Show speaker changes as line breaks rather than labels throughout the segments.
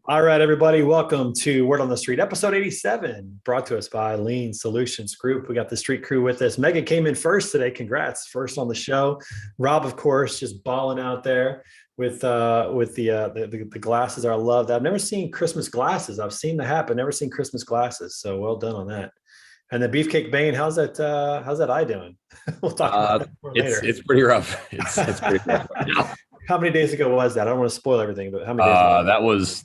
All right, everybody, welcome to Word on the Street, episode 87, brought to us by Lean Solutions Group. We got the street crew with us. Megan came in first today. Congrats, first on the show. Rob, of course, just balling out there with the glasses. I love that. I've never seen Christmas glasses. I've seen the hat, but never seen Christmas glasses. So well done on that. And then Beefcake Bane, how's that eye doing? We'll talk about that more later.
It's pretty rough. It's pretty rough right now.
How many days ago was that? I don't want to spoil everything, but how many days ago?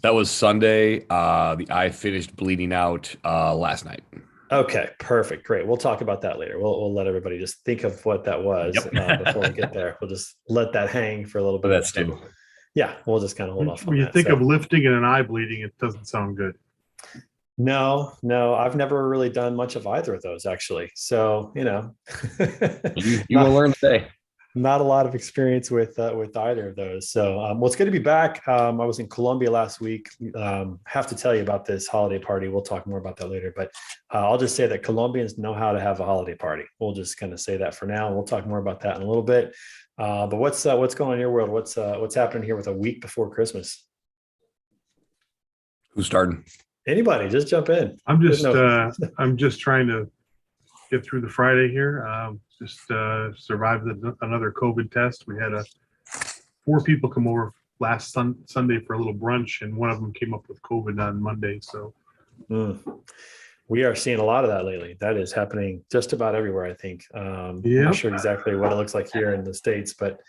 That was Sunday. The eye finished bleeding out last night.
Okay, perfect. Great. We'll talk about that later. We'll let everybody just think of what that was before we get there. We'll just let that hang for a little bit.
But that's too.
Yeah, we'll just kind of hold off on
when you
that.
think of lifting and an eye bleeding, it doesn't sound good.
No, I've never really done much of either of those, actually. So,
you will learn today.
Not a lot of experience with either of those. So, well, it's good to be back. I was in Colombia last week. Have to tell you about this holiday party. We'll talk more about that later. But I'll just say that Colombians know how to have a holiday party. We'll just kind of say that for now. We'll talk more about that in a little bit. But what's going on in your world? What's happening here with a week before Christmas?
Who's starting?
Anybody, just jump in.
I'm just trying to get through the Friday here. Survived another COVID test. We had 4 people come over last Sunday for a little brunch, and one of them came up with COVID on Monday. So
we are seeing a lot of that lately. That is happening just about everywhere, I think. I'm not sure exactly what it looks like here in the States, but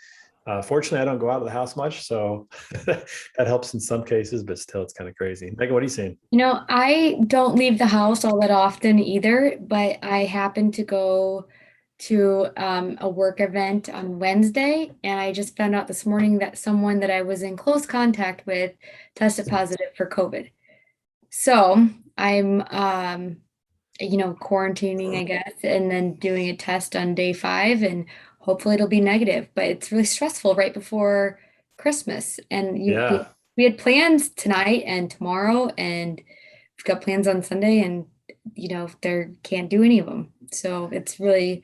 fortunately, I don't go out of the house much, so that helps in some cases, but still, it's kind of crazy. Megan, what are you seeing?
I don't leave the house all that often either, but I happened to go to a work event on Wednesday, and I just found out this morning that someone that I was in close contact with tested positive for COVID. So I'm, quarantining, I guess, and then doing a test on day 5, and hopefully it'll be negative. But it's really stressful right before Christmas, and we had plans tonight and tomorrow, and we've got plans on Sunday, and there can't do any of them. So it's really,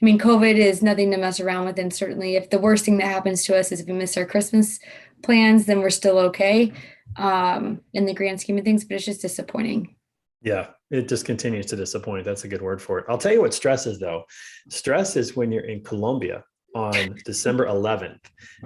COVID is nothing to mess around with. And certainly if the worst thing that happens to us is if we miss our Christmas plans, then we're still okay in the grand scheme of things, but it's just disappointing.
Yeah, it just continues to disappoint. That's a good word for it. I'll tell you what stress is, though. Stress is when you're in Colombia on December 11th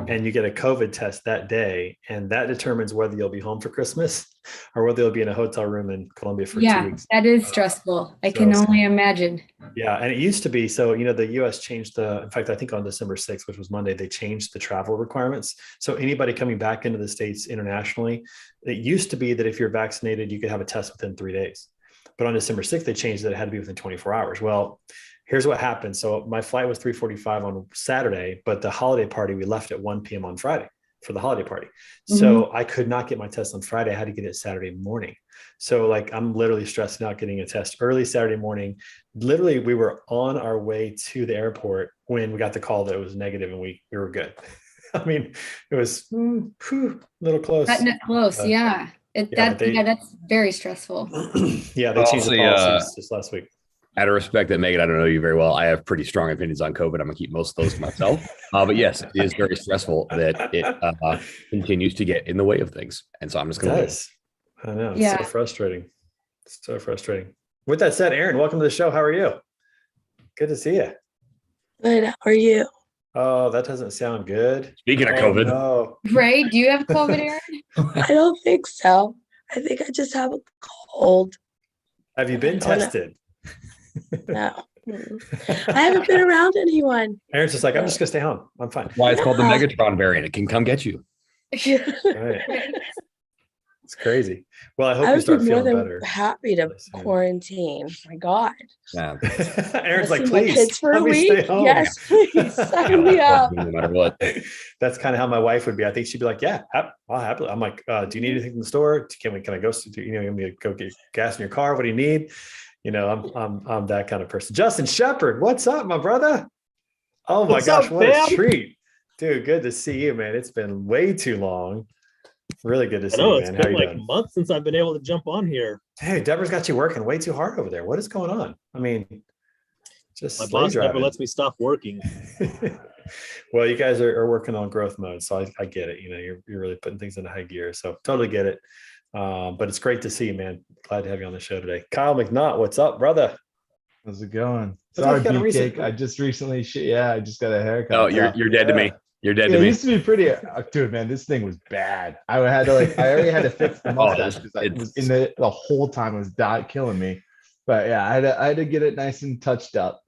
and you get a COVID test that day, and that determines whether you'll be home for Christmas or whether you'll be in a hotel room in Colombia for 2 weeks.
That is stressful. I can only imagine.
Yeah. And it used to be, so, the US changed in fact, I think on December 6th, which was Monday, they changed the travel requirements. So anybody coming back into the States internationally, it used to be that if you're vaccinated, you could have a test within 3 days. But on December 6th, they changed that it had to be within 24 hours. Well, here's what happened. So my flight was 3:45 on Saturday, but the holiday party, we left at 1 p.m. on Friday for the holiday party. So I could not get my test on Friday. I had to get it Saturday morning. So I'm literally stressing out getting a test early Saturday morning. Literally, we were on our way to the airport when we got the call that it was negative, and we were good. It was a little close.
Cutting it close, that's very stressful.
Yeah, they changed the policies just last week.
Out of respect that, Megan, I don't know you very well. I have pretty strong opinions on COVID. I'm going to keep most of those to myself. But yes, it is very stressful that it continues to get in the way of things. And so I'm just going to.
I know. It's so frustrating. It's so frustrating. With that said, Aaron, welcome to the show. How are you? Good to see you.
Good. How are you?
Oh, that doesn't sound good.
Speaking of COVID.
No.
Ray, do you have COVID, Aaron?
I don't think so. I think I just have a cold.
Have you been tested?
No. I haven't been around anyone.
Aaron's just like, I'm just going to stay home. I'm fine.
Why it's called the Megatron variant. It can come get you.
Right. It's crazy. Well, I hope you start feeling better.
Happy to quarantine. My God.
Yeah.
Aaron's like,
please, my kids for a week.
Stay home.
Yes, please. Sign me up.
No matter what.
That's kind of how my wife would be. I think she'd be like, yeah, I'll happily. I'm like, do you need anything from the store? Can I go? You want me to go get gas in your car? What do you need? I'm that kind of person. Justin Shepard, what's up, my brother? Oh my gosh, what a treat, dude! Good to see you, man. It's been way too long. Really good to see you, man.
It's been like a month since I've been able to jump on here.
Hey, Deborah's got you working way too hard over there. What is going on? Just
my boss never lets me stop working.
Well, you guys are working on growth mode, so I get it. You're really putting things into high gear, so totally get it. But it's great to see you, man. Glad to have you on the show today. Kyle McNaught, what's up, brother?
How's it going?
Looks like
Sorry,
you got a
Beefcake.
recent-
I just recently, I just got a haircut.
Oh, you're dead to me. You're dead
Yeah,
to
it
me.
used to be pretty, dude, man, this thing was bad. I had to I already had to fix the mustache because I was in the whole time it was killing me. But yeah, I had to get it nice and touched up.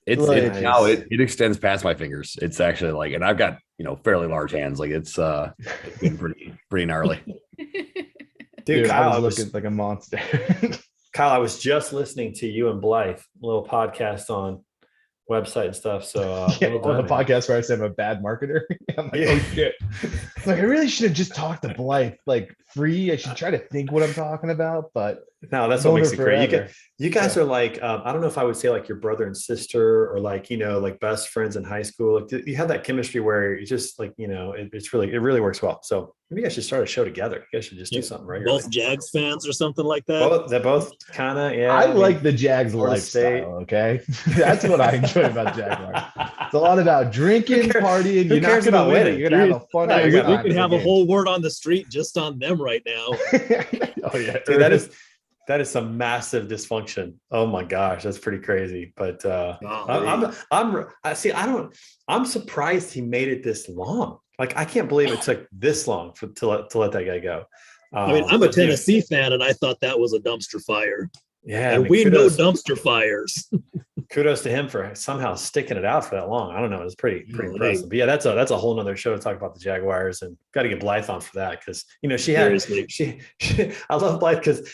It's now
Nice.
it extends past my fingers. It's actually like, and I've got fairly large hands. Like it's been pretty gnarly.
Dude, Kyle,
I was looking like a monster.
Kyle, I was just listening to you and Blythe, a little podcast on website and stuff. So
Yeah,
well
on the
done, man.
podcast where I said I'm a bad marketer. I'm like,
Yeah.
oh shit. Like I really should have just talked to Blythe like free. I should try to think what I'm talking about, but
No, that's what
known
makes
her
it great.
forever.
You guys are like, I don't know if I would say like your brother and sister or like, like best friends in high school. Like you have that chemistry where you just like, it really works well. So maybe you guys should start a show together. You guys should just do
Yeah.
something regularly.
Both Jags fans or something like that.
They're both kind of, yeah.
I
mean,
like the Jags
Florida State.
lifestyle. Okay, that's what I enjoy about Jaguars. It's a lot about drinking,
Who cares-
partying.
who
You're not
cares
going to
about
win.
winning?
You're going to have a fun.
Right,
ass
you're
We
gonna-
time
could
at
have
the
a whole word on the street just on them right now.
game. Oh yeah,
Dude, that is some massive dysfunction. Oh my gosh, that's pretty crazy. But I'm surprised he made it this long. Like I can't believe it took this long to let that guy go.
I mean, I'm a
But, dude,
Tennessee fan, and I thought that was a dumpster fire.
Yeah,
And we know dumpster fires.
kudos to him for somehow sticking it out for that long. I don't know. It's pretty
Golly.
impressive. But yeah, that's a whole nother show to talk about the Jaguars, and got to get Blythe on for that because she had
Seriously.
I love Blythe because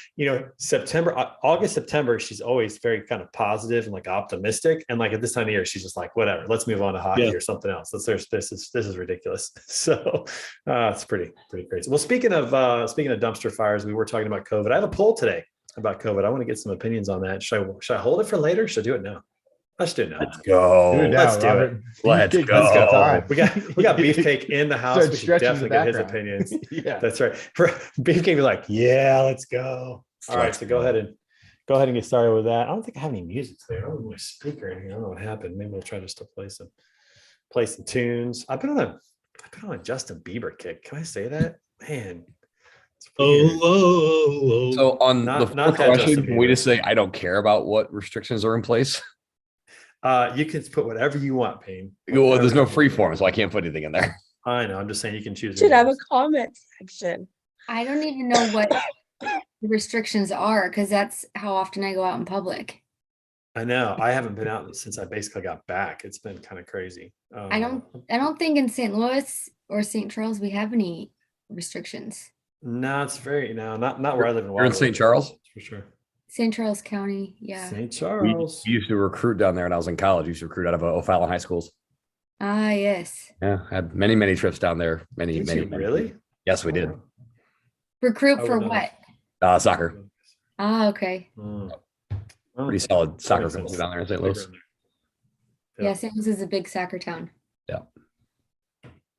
August, September, she's always very kind of positive and like optimistic. And like at this time of year, she's just like, whatever, let's move on to hockey or something else. This is ridiculous. So it's pretty crazy. Well, speaking of dumpster fires, we were talking about COVID. I have a poll today about COVID. I want to get some opinions on that. Should I hold it for later? Should I do it now? Let's do it now.
Let's go.
Do it now,
Let's do
Robert.
it. Let's
Beefcake,
go.
let's go. Time.
We got Beefcake in the house.
Start
We should
stretching
definitely
the
get his
background.
opinions.
Yeah.
That's right. Beefcake be like, yeah, let's go. All right, so go ahead and get started with that. I don't think I have any music today. I don't have my speaker in here. I don't know what happened. Maybe we'll try just to play some tunes. I've been on a Justin Bieber kick. Can I say that? Man. it's weird.
Oh.
So on
Not-
the
not
first
that
question,
Justin
can we
Bieber.
just say I don't care about what restrictions are in place?
You can put whatever you want, Payne.
Well, there's no free form, so I can't put anything in there.
I know. I'm just saying you can choose.
Should
your
have a
words.
comment section.
I don't even know what the restrictions are because that's how often I go out in public.
I know. I haven't been out since I basically got back. It's been kind of crazy.
I don't think in St. Louis or St. Charles we have any restrictions.
No, it's not where I live in.
You're in
Wildwood,
St. Charles?
for sure.
St. Charles County, yeah.
St.
We
Charles.
used to recruit down there when I was in college. We used to recruit out of O'Fallon High Schools.
Ah, yes.
Yeah, had many trips down there. Many.
Really?
Yes, we did.
Recruit
I
for
would not
what?
Soccer.
Ah, okay.
Pretty solid soccer
makes
family
sense.
down there in St. Louis.
Yeah.
Yeah, St. Louis is a big soccer town.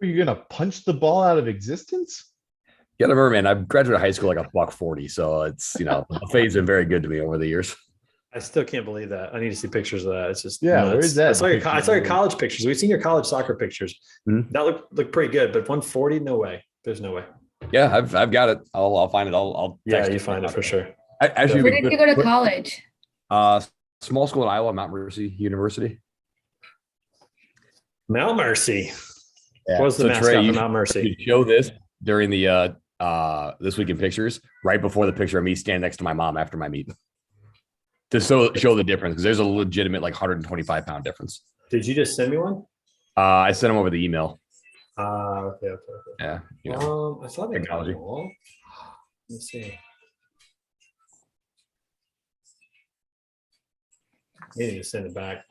Are you gonna punch the ball out of existence?
You gotta remember, man, I graduated high school like a $1.40, so it's the fade's been very good to me over the years.
I still can't believe that. I need to see pictures of that. It's just
Yeah,
nuts.
where's that
I saw your
picture?
college pictures. We've seen your college soccer pictures.
Mhm.
That look pretty good, but 140, no way. There's no way.
Yeah, I've got it. I'll find it. I'll
Yeah,
text
you find it for sure.
Actually,
Where did you go to college?
small school in Iowa, Mount Mercy University.
Mount Mercy.
Yeah.
What was the
So,
mascot
Trey,
for
you
Mount Mercy?
should show this during the This Week in Pictures, right before the picture of me standing next to my mom after my meet, to show the difference, because there's a legitimate like 125-pound difference.
Did you just send me one?
I sent them over the email.
Okay.
Yeah,
I saw that
Technology.
on the wall. Let me see. You need to send it back.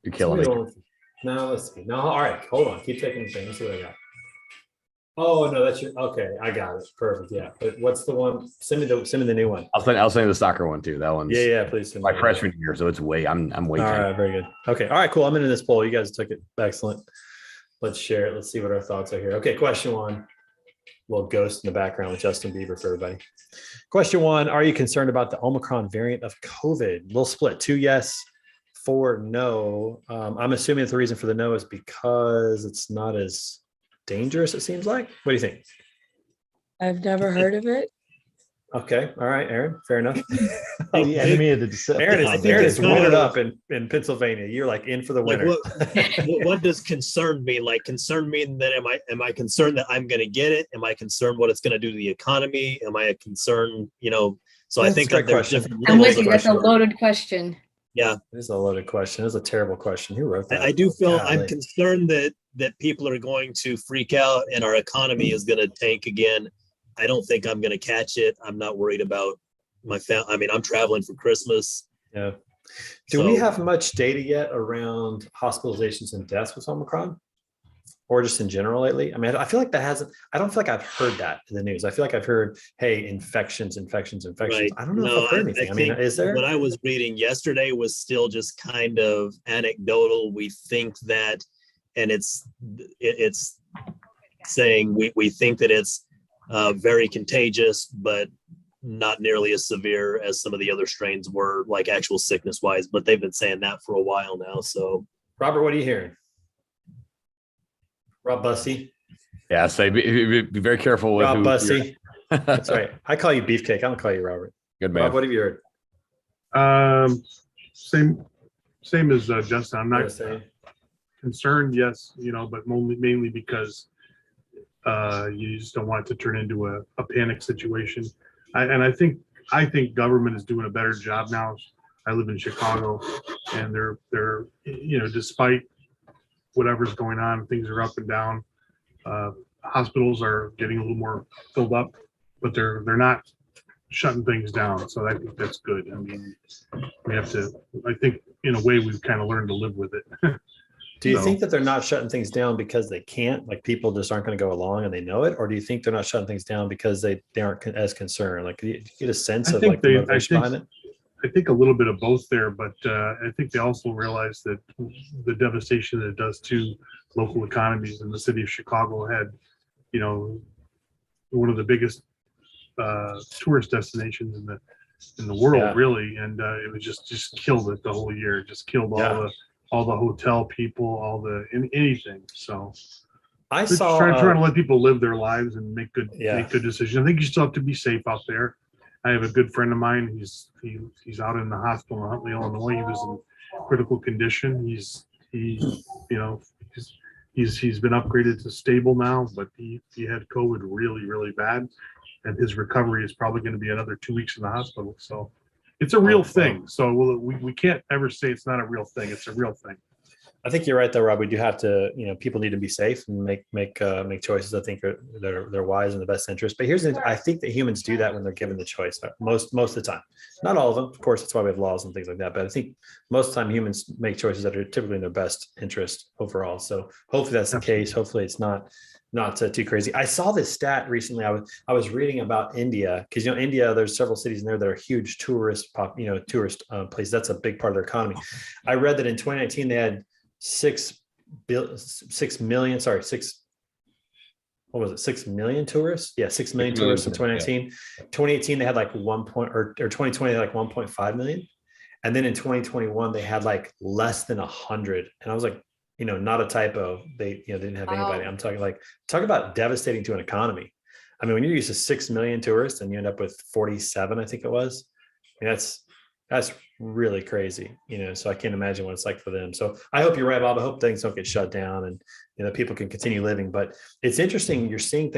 you're killing me.
No, let's see. No, all right. Hold on. Keep taking the thing. Let's see what I got. Oh no, that's your. Okay, I got it. Perfect. Yeah. But what's the one? Send me the new one.
I'll send you the soccer one too. That one's
Yeah. Please send
my
me that.
freshman year, so it's I'm way.
All
10.
right. Very good. Okay. All right. Cool. I'm into this poll. You guys took it. Excellent. Let's share it. Let's see what our thoughts are here. Okay. Question one. Little ghost in the background with Justin Bieber for everybody. Question one: are you concerned about the Omicron variant of COVID? Little split. 2 yes, for no. I'm assuming that the reason for the no is because it's not as dangerous, it seems like. What do you think?
I've never heard of it.
Okay. All right, Aaron. Fair enough.
Oh, the enemy of the deception.
Aaron
I
is,
think
Aaron
it's
is wintered
kind of-
up in Pennsylvania. You're like in for the
Like
winter.
what does concern mean? Like concern mean that am I concerned that I'm going to get it? Am I concerned what it's going to do to the economy? Am I concerned, so I
That's
think
a great
that there's
question.
different
I'm
levels
with you.
of
That's a
concern.
loaded question.
Yeah,
It is a loaded question. It's a terrible question. Who wrote that?
I do feel I'm
Golly.
concerned that people are going to freak out and our economy is going to tank again. I don't think I'm going to catch it. I'm not worried about my family. I mean, I'm traveling for Christmas.
Yeah. Do we
So-
have much data yet around hospitalizations and deaths with Omicron? Or just in general lately? I mean, I feel like I don't feel like I've heard that in the news. I feel like I've heard, hey, infections.
Right.
I don't know
No,
if I've heard anything. I mean,
think
is there?
What I was reading yesterday was still just kind of anecdotal. We think that, and it's saying we think that it's very contagious, but not nearly as severe as some of the other strains were, like actual sickness wise. But they've been saying that for a while now. So
Robert, what are you hearing? Rob Bussy.
Yeah, so be very careful with
Rob
who
Bussy. That's right. I call you Beefcake. I don't call you Robert.
Good
Rob,
man.
what have you heard?
Same as Justin. I'm
What
not
to say?
concerned, yes, but mainly because you just don't want it to turn into a panic situation. I think government is doing a better job now. I live in Chicago, and they're despite whatever's going on, things are up and down. Hospitals are getting a little more filled up, but they're not shutting things down. So I think that's good. I mean, we have to. I think in a way we've kind of learned to live with it.
Do you
So-
think that they're not shutting things down because they can't, like people just aren't going to go along and they know it? Or do you think they're not shutting things down because they aren't as concerned? Like, do you get a sense
I
of
think
like the
they- I
motivation
think-
behind it?
I think a little bit of both there, but I think they also realize that the devastation that it does to local economies. And the city of Chicago had, one of the biggest tourist destinations in the world,
Yeah.
really, and it was just killed it the whole year. It just killed
Yeah.
all the hotel people, anything. So
I
just
saw
trying to let people live their lives and make good
Yeah.
decisions. I think you still have to be safe out there. I have a good friend of mine. He's out in the hospital in Huntley, Illinois. He was in critical condition. He's been upgraded to stable now, but he had COVID really, really bad, and his recovery is probably going to be another 2 weeks in the hospital. So it's a real
wow.
thing. So we can't ever say it's not a real thing. It's a real thing.
I think you're right though, Rob. We do have to, people need to be safe and make choices. I think they're wise in the best interest. But I think that humans do that when they're given the choice. Most of the time, not all of them, of course. That's why we have laws and things like that. But I think most of the time humans make choices that are typically in their best interest overall. So hopefully that's the case. Hopefully it's not too crazy. I saw this stat recently. I was reading about India because India, there's several cities in there that are huge tourist places. That's a big part of their economy. I read that in 2019 they had 6 million tourists. Yeah, 6 million tourists in 2019. 2018 they had like 2020 they had like 1.5 million, and then in 2021 they had like less than 100. And I was like, not a typo. They didn't have anybody.
Wow.
I'm talking about devastating to an economy. I mean, when you're used to 6 million tourists and you end up with 47, I think it was. I mean, that's really crazy, so I can't imagine what it's like for them. So I hope you're right, Bob. I hope things don't get shut down and people can continue living. But it's interesting. You're seeing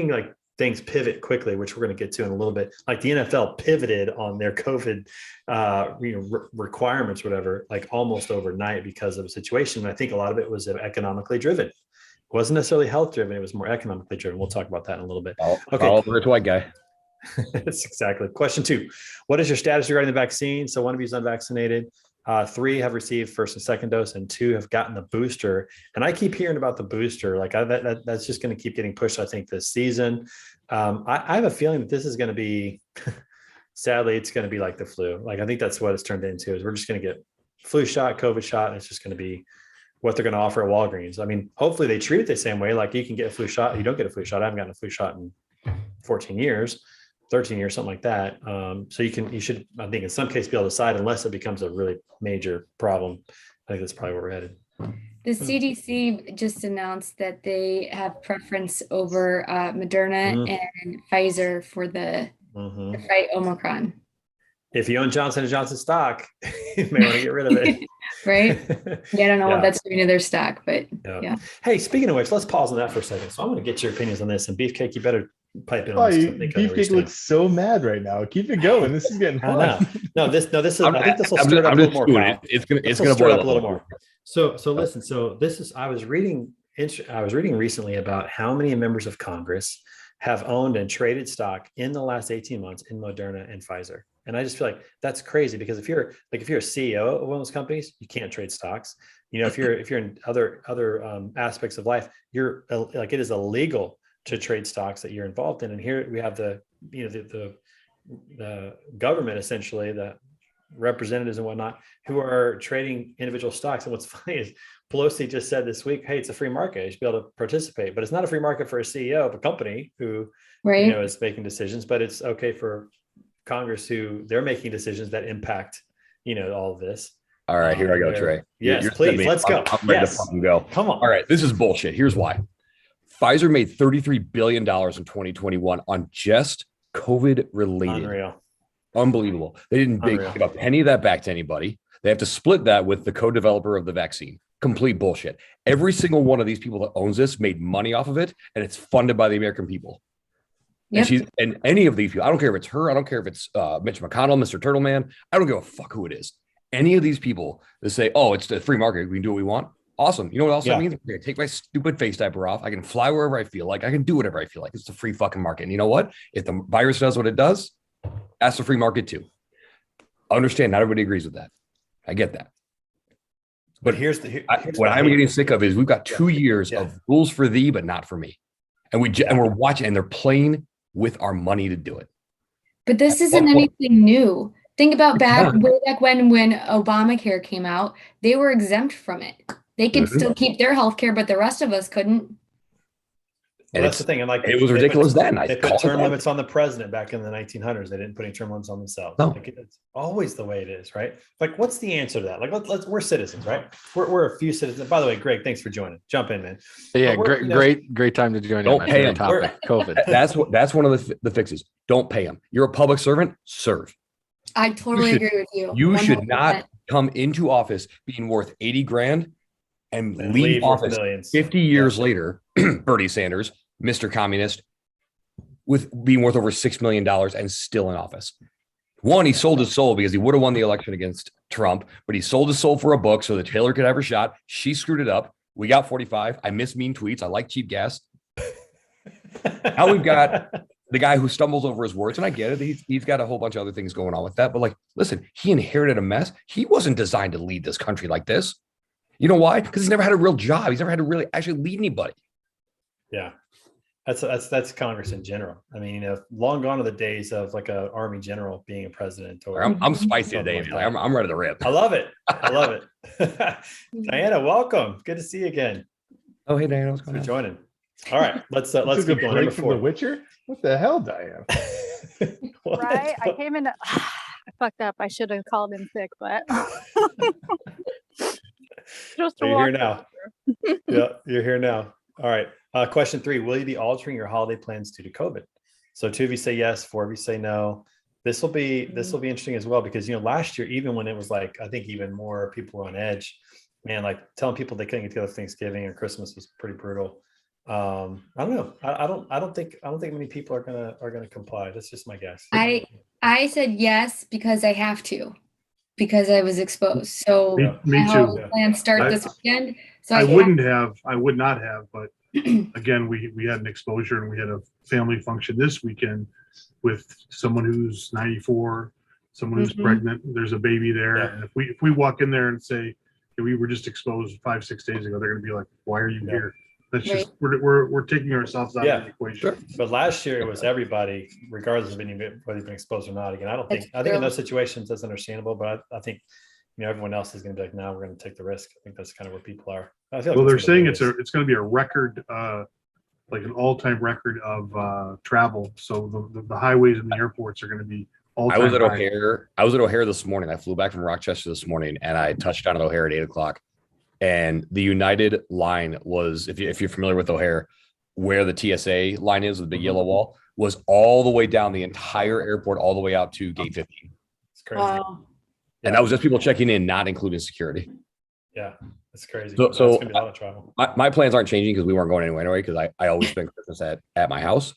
like things pivot quickly, which we're going to get to in a little bit. Like the NFL pivoted on their COVID requirements, whatever, like almost overnight because of a situation. And I think a lot of it was economically driven. It wasn't necessarily health driven. It was more economically driven. We'll talk about that in a little bit.
Follow the rich white guy.
That's exactly. Question 2. What is your status regarding the vaccine? So 1 of you is unvaccinated. 3 have received first and second dose, and 2 have gotten the booster. And I keep hearing about the booster. Like that's just going to keep getting pushed, I think, this season. I have a feeling that this is going to be, sadly, it's going to be like the flu. Like I think that's what it's turned into. Is we're just going to get flu shot, COVID shot, and it's just going to be what they're going to offer at Walgreens. I mean, hopefully they treat it the same way. Like you can get a flu shot, you don't get a flu shot. I haven't gotten a flu shot in 14 years. 13 years, something like that. So you should, I think in some case, be able to decide unless it becomes a really major problem. I think that's probably where we're headed.
The CDC just announced that they have preference over Moderna and Pfizer for the fight Omicron.
If you own Johnson & Johnson stock, you may want to get rid of it.
Right? Yeah, I don't know what that's doing to their stock, but yeah.
Hey, speaking of which, let's pause on that for a second. So I want to get your opinions on this. And Beefcake, you better pipe in on this.
Beefcake looks so mad right now. Keep it going. This is getting fun.
No, this is. I think this will stir it up a little more.
It's gonna
boil up a little more. So listen. So this is. I was reading recently about how many members of Congress have owned and traded stock in the last 18 months in Moderna and Pfizer. And I just feel like that's crazy, because if you're a CEO of one of those companies, you can't trade stocks. You know, if you're in other aspects of life, you're like, it is illegal to trade stocks that you're involved in. And here we have the government, essentially, the representatives and whatnot, who are trading individual stocks. And what's funny is Pelosi just said this week, hey, it's a free market. You should be able to participate. But it's not a free market for a CEO of a company who is making decisions, but it's okay for Congress, who they're making decisions that impact, all of this.
All right, here I go, Trey.
Yes, please, let's go.
I'm ready to fucking go.
Come on.
All right, this is bullshit. Here's why. Pfizer made $33 billion in 2021 on just COVID related.
Unreal.
Unbelievable. They didn't give a penny of that back to anybody. They have to split that with the co-developer of the vaccine. Complete bullshit. Every single one of these people that owns this made money off of it, and it's funded by the American people. Yep. And any of these people, I don't care if it's her, I don't care if it's Mitch McConnell, Mr. Turtleman, I don't give a fuck who it is. Any of these people that say, oh, it's the free market, we can do what we want. Awesome. You know what else that means? I'm going to take my stupid face diaper off. I can fly wherever I feel like. I can do whatever I feel like. It's a free fucking market. And you know what? If the virus does what it does, that's the free market too. Understand, not everybody agrees with that. I get that. But what I'm getting sick of is we've got 2 years of rules for thee, but not for me. And we're watching, and they're playing with our money to do it.
But this isn't anything new. Think about way back when Obamacare came out, they were exempt from it. They could still keep their health care, but the rest of us couldn't.
Well, that's the thing. And
it was ridiculous then.
They put term limits on the president back in the 1900s. They didn't put any term limits on themselves.
No.
It's always the way it is, right? Like, what's the answer to that? Like, we're citizens, right? We're a few citizens. By the way, Greg, thanks for joining. Jump in, man.
Yeah, great time to join.
Don't pay them.
COVID.
That's one of the fixes. Don't pay them. You're a public servant. Serve.
I totally agree with you.
You 100%. Should not come into office being worth 80 grand and leave office 50 years later. Bernie Sanders, Mr. Communist, with being worth over $6 million and still in office. One, he sold his soul because he would have won the election against Trump, but he sold his soul for a book so that Taylor could have her shot. She screwed it up. We got 45. I miss mean tweets. I like cheap gas. Now we've got the guy who stumbles over his words, and I get it. He's got a whole bunch of other things going on with that. But listen, he inherited a mess. He wasn't designed to lead this country like this. You know why? Because he's never had a real job. He's never had to really actually lead anybody.
Yeah. That's Congress in general. I mean, long gone are the days of like a army general being a president. Or
I'm spicy today. I'm ready to rip.
I love it. Diana, welcome. Good to see you again.
Oh, hey, Diana, what's
going on? Joining. All right, let's keep going.
Number 4. The Witcher. What the hell, Diana?
Right? I came in. I fucked up. I should have called in sick, but
just you're here now. Yeah, you're here now. All right. Question 3: will you be altering your holiday plans due to COVID? So 2 of you say yes, 4 of you say no. This will be interesting as well, because last year, even when it was like, I think even more people were on edge, man, like telling people they couldn't get together Thanksgiving or Christmas was pretty brutal. I don't know. I don't think many people are gonna comply. That's just my guess.
I said yes because I have to, because I was exposed. So
me too.
Plans start this weekend. So
I would not have, but again, we had an exposure, and we had a family function this weekend with someone who's 94, someone who's pregnant. There's a baby there, and if we walk in there and say, hey, we were just exposed 5-6 days ago, they're going to be like, why are you here? That's just we're taking ourselves out of the equation.
Sure. But last year it was everybody, regardless of whether you've been exposed or not. Again, I think in those situations that's understandable, but I think everyone else is going to be like, no, we're going to take the risk. I think that's kind of where people are. I feel like
they're saying it's going to be a record like an all-time record of travel. So the highways and the airports are going to be all-time
I was at
high.
O'Hare. I was at O'Hare this morning. I flew back from Rochester this morning, and I touched down at O'Hare at 8:00. And the United line was, if you're familiar with O'Hare, where the TSA line is, the big yellow wall, was all the way down the entire airport, all the way out to gate 15.
It's crazy.
Wow.
And that was just people checking in, not including security.
Yeah, it's crazy.
So-
It's
so
gonna be a lot of travel.
My plans aren't changing because we weren't going anyway, because I always spend Christmas at my house.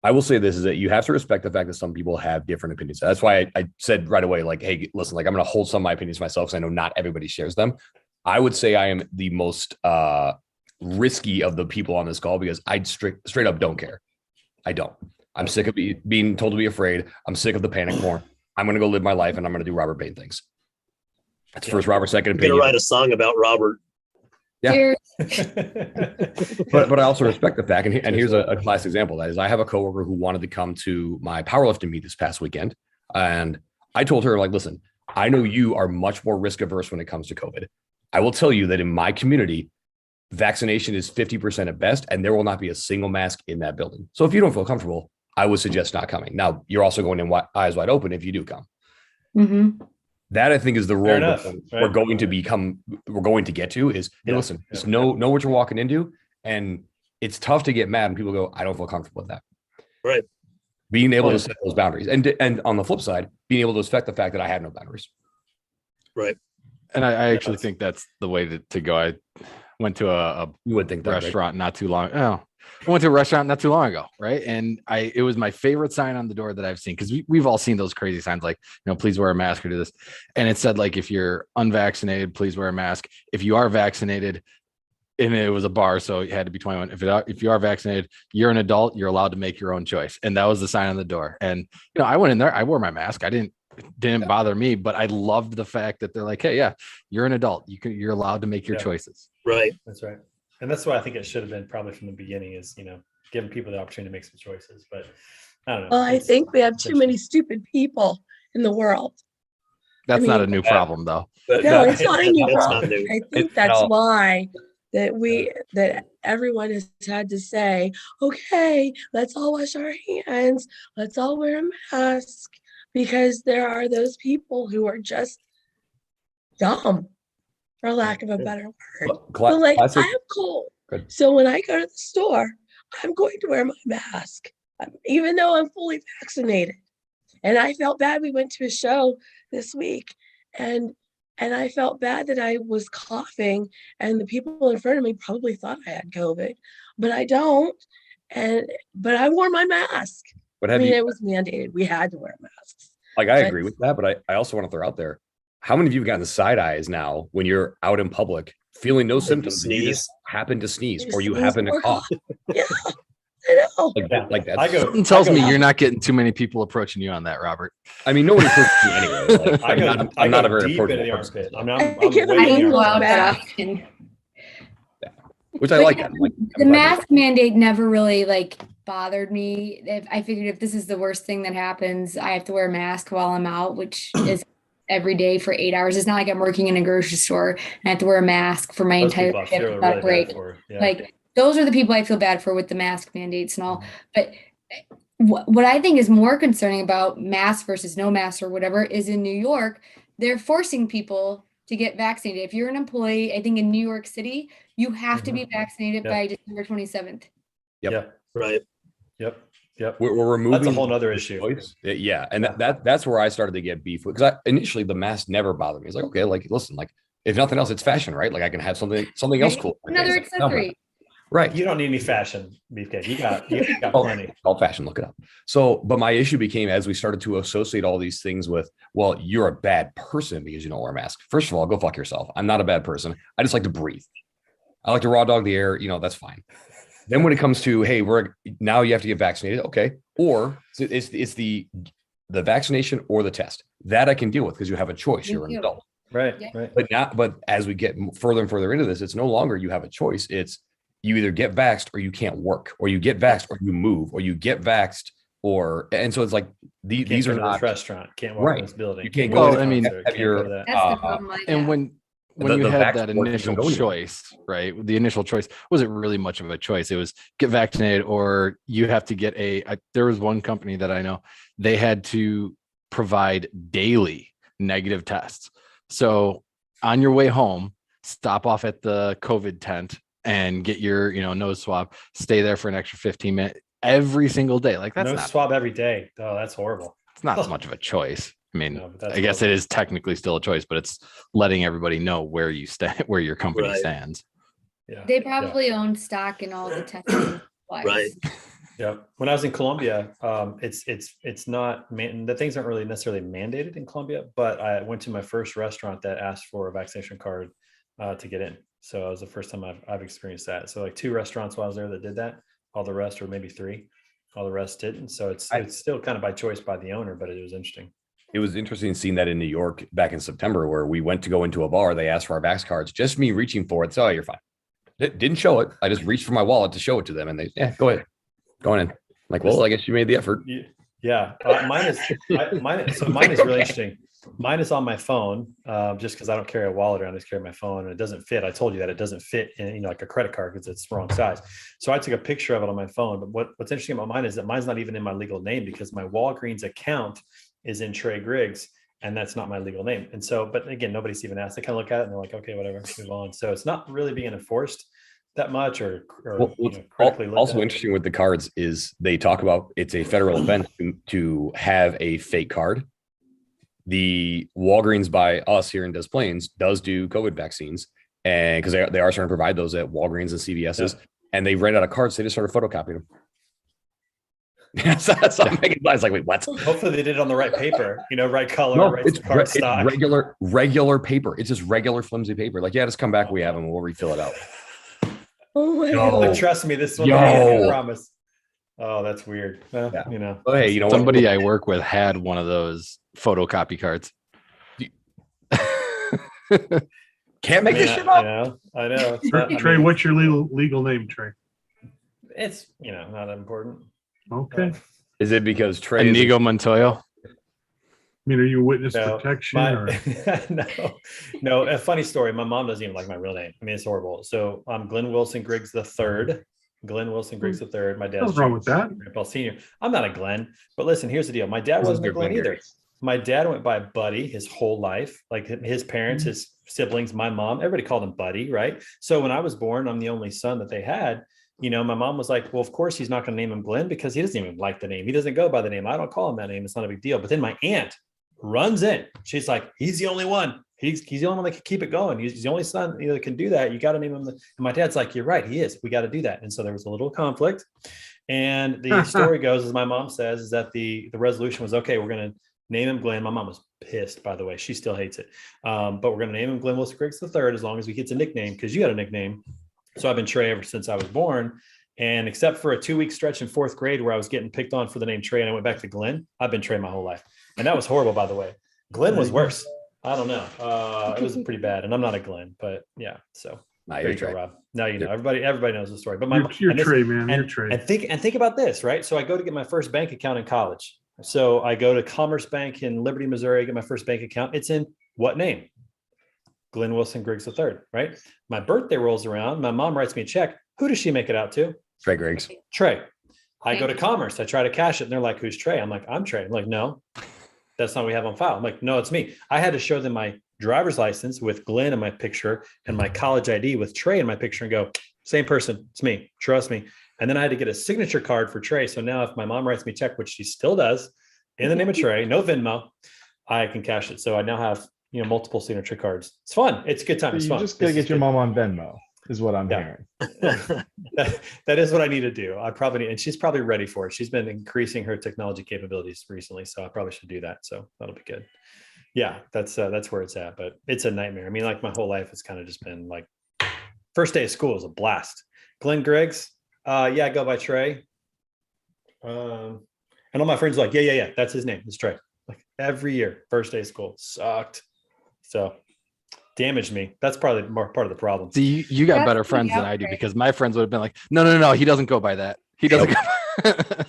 I will say this is that you have to respect the fact that some people have different opinions. That's why I said right away, like, hey, listen, like I'm going to hold some of my opinions myself because I know not everybody shares them. I would say I am the most risky of the people on this call because I straight up don't care. I don't. I'm sick of being told to be afraid. I'm sick of the panic porn. I'm going to go live my life and I'm going to do Robert Bain things. That's first Robert, second
I'm gonna
opinion.
write a song about Robert.
Yeah.
Cheers.
But I also respect the fact, and here's a class example. That is, I have a coworker who wanted to come to my powerlifting meet this past weekend, and I told her, like, listen, I know you are much more risk averse when it comes to COVID. I will tell you that in my community, vaccination is 50% at best, and there will not be a single mask in that building. So if you don't feel comfortable, I would suggest not coming. Now, you're also going in eyes wide open if you do come.
Hmm.
That I think is the
Fair
role
enough,
that
right?
we're going to get to is, hey,
Yeah,
listen,
yeah.
just know what you're walking into. And it's tough to get mad and people go, I don't feel comfortable with that.
Right.
Being able
Well,
to set those boundaries. And on the flip side, being able to respect the fact that I had no boundaries.
Right.
And I actually think that's the way to go. I went to a
You would think that, right?
restaurant not too long. Oh, I went to a restaurant not too long ago, right? And it was my favorite sign on the door that I've seen, because we've all seen those crazy signs like, please wear a mask or do this. And it said, like, if you're unvaccinated, please wear a mask. If you are vaccinated, and it was a bar, so it had to be 21. If you are vaccinated, you're an adult, you're allowed to make your own choice. And that was the sign on the door. And I went in there, I wore my mask. It didn't bother me, but I loved the fact that they're like, hey, yeah, you're an adult. You're allowed to make your
Yeah.
choices.
Right.
That's right. And that's why I think it should have been probably from the beginning is, giving people the opportunity to make some choices. But I don't know.
Well, I think we have too many stupid people in the world.
That's not a
mean-
new problem, though.
But
No, it's not a new
that's
problem.
not new.
I think
It's
that's
not.
why that everyone has had to say, okay, let's all wash our hands, let's all wear a mask, because there are those people who are just dumb, for lack of a better word. So like,
Classic.
I have cold.
Good.
So when I go to the store, I'm going to wear my mask, even though I'm fully vaccinated. And I felt bad. We went to a show this week, and I felt bad that I was coughing, and the people in front of me probably thought I had COVID, but I don't. But I wore my mask.
But
I
have
mean,
you,
it was mandated. We had to wear masks.
like, I
but-
agree with that, but I also want to throw out there, how many of you have gotten the side eyes now when you're out in public feeling no symptoms and you
sneeze.
just happen to sneeze
You
or you
sneeze
happen to
or
cough?
Yeah, I know.
Like that.
I go.
Something tells
I go-
me you're not getting too many people approaching you on that, Robert.
I mean, nobody approaches me anyway. Like, I'm not a very
deep into
approachable
the
person.
armpit. I mean,
I
I'm
give
way
a
I
in the
didn't go
look
out
armpit.
that
back.
often.
Which I
But
like.
yeah,
I'm like,
The
I'm glad
mask mandate never really bothered me. I figured if this is the worst thing that happens, I have to wear a mask while I'm out, which is every day for 8 hours. It's not like I'm working in a grocery store and I have to wear a mask for my
Those
entire
people I
shift
feel
without a
really
break.
bad for. Yeah.
Like those are the people I feel bad for with the mask mandates and all.
Mm-hmm.
But what I think is more concerning about mask versus no mask or whatever is in New York, they're forcing people to get vaccinated. If you're an employee, I think in New York City, you have to be vaccinated
Yeah.
by December 27th.
Yep.
Yeah.
Right.
Yep.
we're removing
That's a whole
the
nother issue.
choice. Yeah. And that's where I started to get beef with, because initially the mask never bothered me. It's like, okay, like, listen, like, if nothing else, it's fashion, right? Like I can have something else
Right?
cool.
Another
Okay, so-
accessory.
Right.
You don't need any fashion, Beefcake. You got
Oh,
plenty.
Old fashioned, look it up. So, but my issue became as we started to associate all these things with, well, you're a bad person because you don't wear a mask. First of all, go fuck yourself. I'm not a bad person. I just like to breathe. I like to raw dog the air. That's fine. Then when it comes to, hey, now you have to get vaccinated. Okay. Or it's the vaccination or the test that I can deal with because you have a choice. You're an
you.
adult.
Right.
Yeah.
Right.
But as we get further and further into this, it's no longer you have a choice. It's you either get vaxxed or you can't work, or you get vaxxed or you move, or you get vaxxed and so it's like
Can't
these
go
are
to
not
this restaurant. Can't walk
right.
in this building.
You can't
go
go
to
I
the
mean,
concert,
have
can't
your-
go to that.
That's the problem.
And when you
the
had
vax
that
work
initial
doesn't go anywhere.
choice, right? The initial choice wasn't really much of a choice. It was get vaccinated or you have to get there was one company that I know, they had to provide daily negative tests. So on your way home, stop off at the COVID tent and get your, nose swab, stay there for an extra 15 minutes every single day. Like that's
no
not,
swab every day. Oh, that's horrible.
it's not much of a choice. I mean,
No, but that's
I guess
horrible.
it is technically still a choice, but it's letting everybody know where you stand, where your company
Right.
stands.
Yeah.
They probably own stock in all the testing supplies.
Right.
Yeah. When I was in Colombia, it's not the things aren't really necessarily mandated in Colombia, but I went to my first restaurant that asked for a vaccination card to get in. So it was the first time I've experienced that. So like 2 restaurants while I was there that did that. All the rest, or maybe 3, all the rest didn't. So it's still kind of by choice by the owner, but it was interesting.
It was interesting seeing that in New York back in September, where we went to go into a bar. They asked for our vax cards, just me reaching for it. So, oh, you're fine. Didn't show it. I just reached for my wallet to show it to them. And they, go ahead. Going in. Like, well, I guess you made the effort.
Yeah. Mine is really interesting. Mine is on my phone, just because I don't carry a wallet around. I just carry my phone, and it doesn't fit. I told you that it doesn't fit in, like a credit card because it's the wrong size. So I took a picture of it on my phone. But what's interesting about mine is that mine's not even in my legal name because my Walgreens account is in Trey Griggs, and that's not my legal name. And so, but again, nobody's even asked. They kind of look at it and they're like, okay, whatever, move on. So it's not really being enforced that much, or correctly looked
also
at.
Interesting with the cards is they talk about it's a federal offense to have a fake card. The Walgreens by us here in Des Plaines does do COVID vaccines, and because they are starting to provide those at Walgreens and CVS's, and they ran out of cards, so they just started photocopying them. That's what I'm making. I was like, wait, what?
Hopefully they did it on the right paper, right color,
No,
right
it's
card stock.
regular paper. It's just regular flimsy paper. Like, yeah, just come back. We have them. We'll refill it out.
Oh my
Yo.
God.
Like, trust me, this one,
Yo.
I promise. Oh, that's weird.
Yeah.
Oh,
hey, you know,
Somebody I work with had one of those photocopy cards.
Can't make this shit up.
I know. It's not,
Trey, what's your legal name, Trey?
it's not important.
Okay.
Is it because Trey?
Inigo Montoya.
I mean, are you witness
No,
protection? Or?
no. A funny story. My mom doesn't even like my real name. I mean, it's horrible. So I'm Glenn Wilson Griggs III. Glenn Wilson Griggs III. My dad's
What's wrong with that?
Grandpa Senior. I'm not a Glenn, but listen, here's the deal. My dad wasn't a Glenn either. My dad went by Buddy his whole life. Like his parents, his siblings, my mom, everybody called him Buddy, right? So when I was born, I'm the only son that they had. My mom was like, well, of course he's not going to name him Glenn because he doesn't even like the name. He doesn't go by the name. I don't call him that name. It's not a big deal. But then my aunt runs in. She's like, he's the only one. He's the only one that can keep it going. He's the only son that can do that. You got to name him. And my dad's like, you're right. He is. We got to do that. And so there was a little conflict. And the story goes, as my mom says, is that the resolution was, okay, we're going to name him Glenn. My mom was pissed, by the way. She still hates it. But we're going to name him Glenn Wilson Griggs III as long as we get a nickname, because you got a nickname. So I've been Trey ever since I was born. And except for a 2-week stretch in 4th grade where I was getting picked on for the name Trey and I went back to Glenn, I've been Trey my whole life. And that was horrible, by the way. Glenn was worse. I don't know. It was pretty bad. And I'm not a Glenn, but yeah. So there you go, Rob. Now you know. Everybody knows the story. But
you're Trey, man. You're Trey.
And think about this, right? So I go to get my first bank account in college. So I go to Commerce Bank in Liberty, Missouri, get my first bank account. It's in what name? Glenn Wilson Griggs III, right? My birthday rolls around. My mom writes me a check. Who does she make it out to?
Trey Griggs.
Trey. I go to Commerce. I try to cash it. And they're like, who's Trey? I'm like, I'm Trey. I'm like, no, that's not what we have on file. I'm like, no, it's me. I had to show them my driver's license with Glenn in my picture and my college ID with Trey in my picture and go, same person. It's me. Trust me. And then I had to get a signature card for Trey. So now if my mom writes me a check, which she still does, in the name of Trey, no Venmo, I can cash it. So I now have, multiple signature cards. It's fun. It's a good time.
So
it's
you
fun.
just gotta get your mom on Venmo, is what I'm hearing.
That is what I need to do. I probably need, and she's probably ready for it. She's been increasing her technology capabilities recently, so I probably should do that. So that'll be good. Yeah, that's where it's at. But it's a nightmare. I mean, like my whole life has kind of just been like, first day of school is a blast. Glenn Griggs, I go by Trey. And all my friends are like, yeah, that's his name. It's Trey. Like every year, first day of school sucked. So damaged me. That's probably more part of the problem.
See, you got better friends than I do, because my friends would have been like, no, he doesn't go by that. He doesn't go by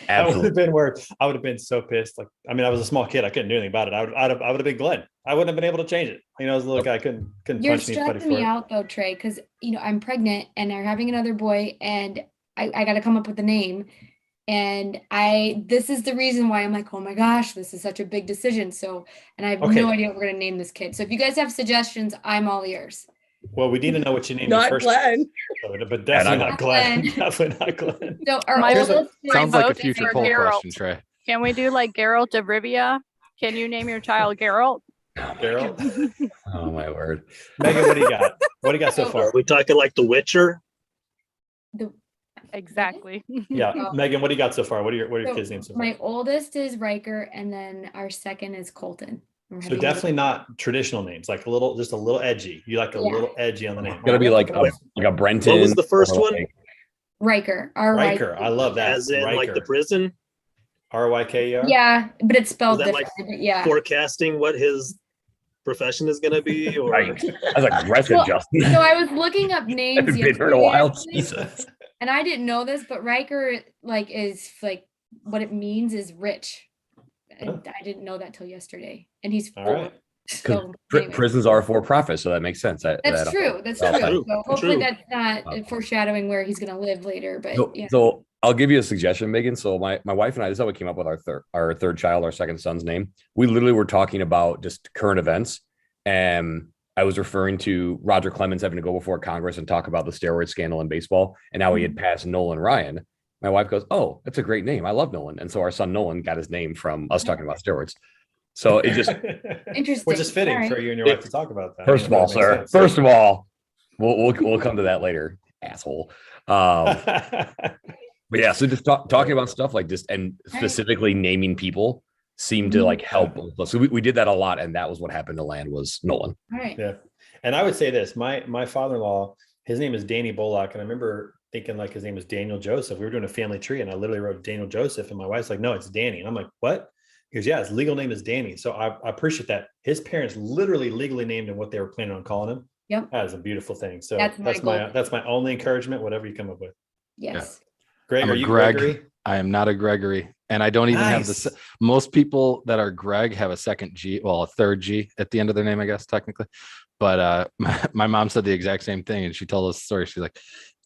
I would
Absolutely.
have been where I would have been so pissed. Like, I mean, I was a small kid. I couldn't do anything about it. I would have been Glenn. I wouldn't have been able to change it. You know, I was a little guy. I couldn't
You're
punch anybody
stressing
for
me
it.
out though, Trey, because I'm pregnant and they're having another boy, and I got to come up with a name. And this is the reason why I'm like, oh my gosh, this is such a big decision. So, and I have
Okay.
no idea what we're gonna name this kid. So if you guys have suggestions, I'm all ears.
Well, we need to know what you named your
Not
first.
Glenn.
But definitely
not
not Glenn.
Glenn.
Definitely not Glenn.
So our
My
Here's a-
oldest is-
Sounds like a
vote is
future
for
poll
Geralt.
question, Trey.
Can we do like Geralt of Rivia? Can you name your child Geralt?
Daryl.
Oh my word.
Megan, what do you got? What do you got so
Are
far?
we talking like The Witcher?
Exactly.
Yeah,
Oh.
Megan, what do you got so far? What are your
So
kids' names so far?
my oldest is Riker, and then our second is Colton. We're
So
having
definitely not traditional names, like just a little edgy. You like a
Yeah.
little edgy on the name.
It's gonna be like a Brenton.
What was the first
or
one?
like-
Riker. Our
Riker. I love that.
As in like the
Riker.
prison?
RYKER?
Yeah, but it's spelled
Is that like
different. But yeah.
Forecasting what his profession is going to be? Or
Right. That's aggressive,
Well,
Justin.
So I was looking up names
Haven't been here in a
yesterday,
while.
actually,
Jesus.
and I didn't know this, but Riker is what it means is rich. And I didn't know that till yesterday. And he's
All
4.
right.
So anyway.
Prisons are for profit, so that makes sense.
That's true. That's
Well,
true. So hopefully
true.
that's not foreshadowing where he's gonna live later. But
So,
yeah.
so I'll give you a suggestion, Megan. So my wife and I, this is how we came up with our third child, our second son's name. We literally were talking about just current events, and I was referring to Roger Clemens having to go before Congress and talk about the steroid scandal in baseball, and how he had passed Nolan Ryan. My wife goes, "Oh, that's a great name. I love Nolan." And so our son Nolan got his name from us talking about steroids. So it just
Interesting.
Which is fitting
All right.
for you and your wife to talk about that.
First of all,
That
sir.
makes sense.
First of all, we'll come to that later, asshole. But yeah, so just talking about stuff like this and specifically naming people seemed to like help both of us. So we did that a lot, and that was what happened to land was Nolan.
All right.
Yeah. And I would say this, my father-in-law, his name is Danny Bullock. And I remember thinking like his name was Daniel Joseph. We were doing a family tree and I literally wrote Daniel Joseph, and my wife's like, no, it's Danny. And I'm like, what? He goes, yeah, his legal name is Danny. So I appreciate that. His parents literally legally named him what they were planning on calling him.
Yep.
That is a beautiful thing. So
That's my
that's my only encouragement, whatever you come up with.
Yes.
Greg,
I'm
are
a
you
Greg.
Gregory?
I am not a Gregory, and I don't even have
Nice.
most people that are Greg have a second G, well, a third G at the end of their name, I guess, technically. But my mom said the exact same thing, and she told us the story. She's like,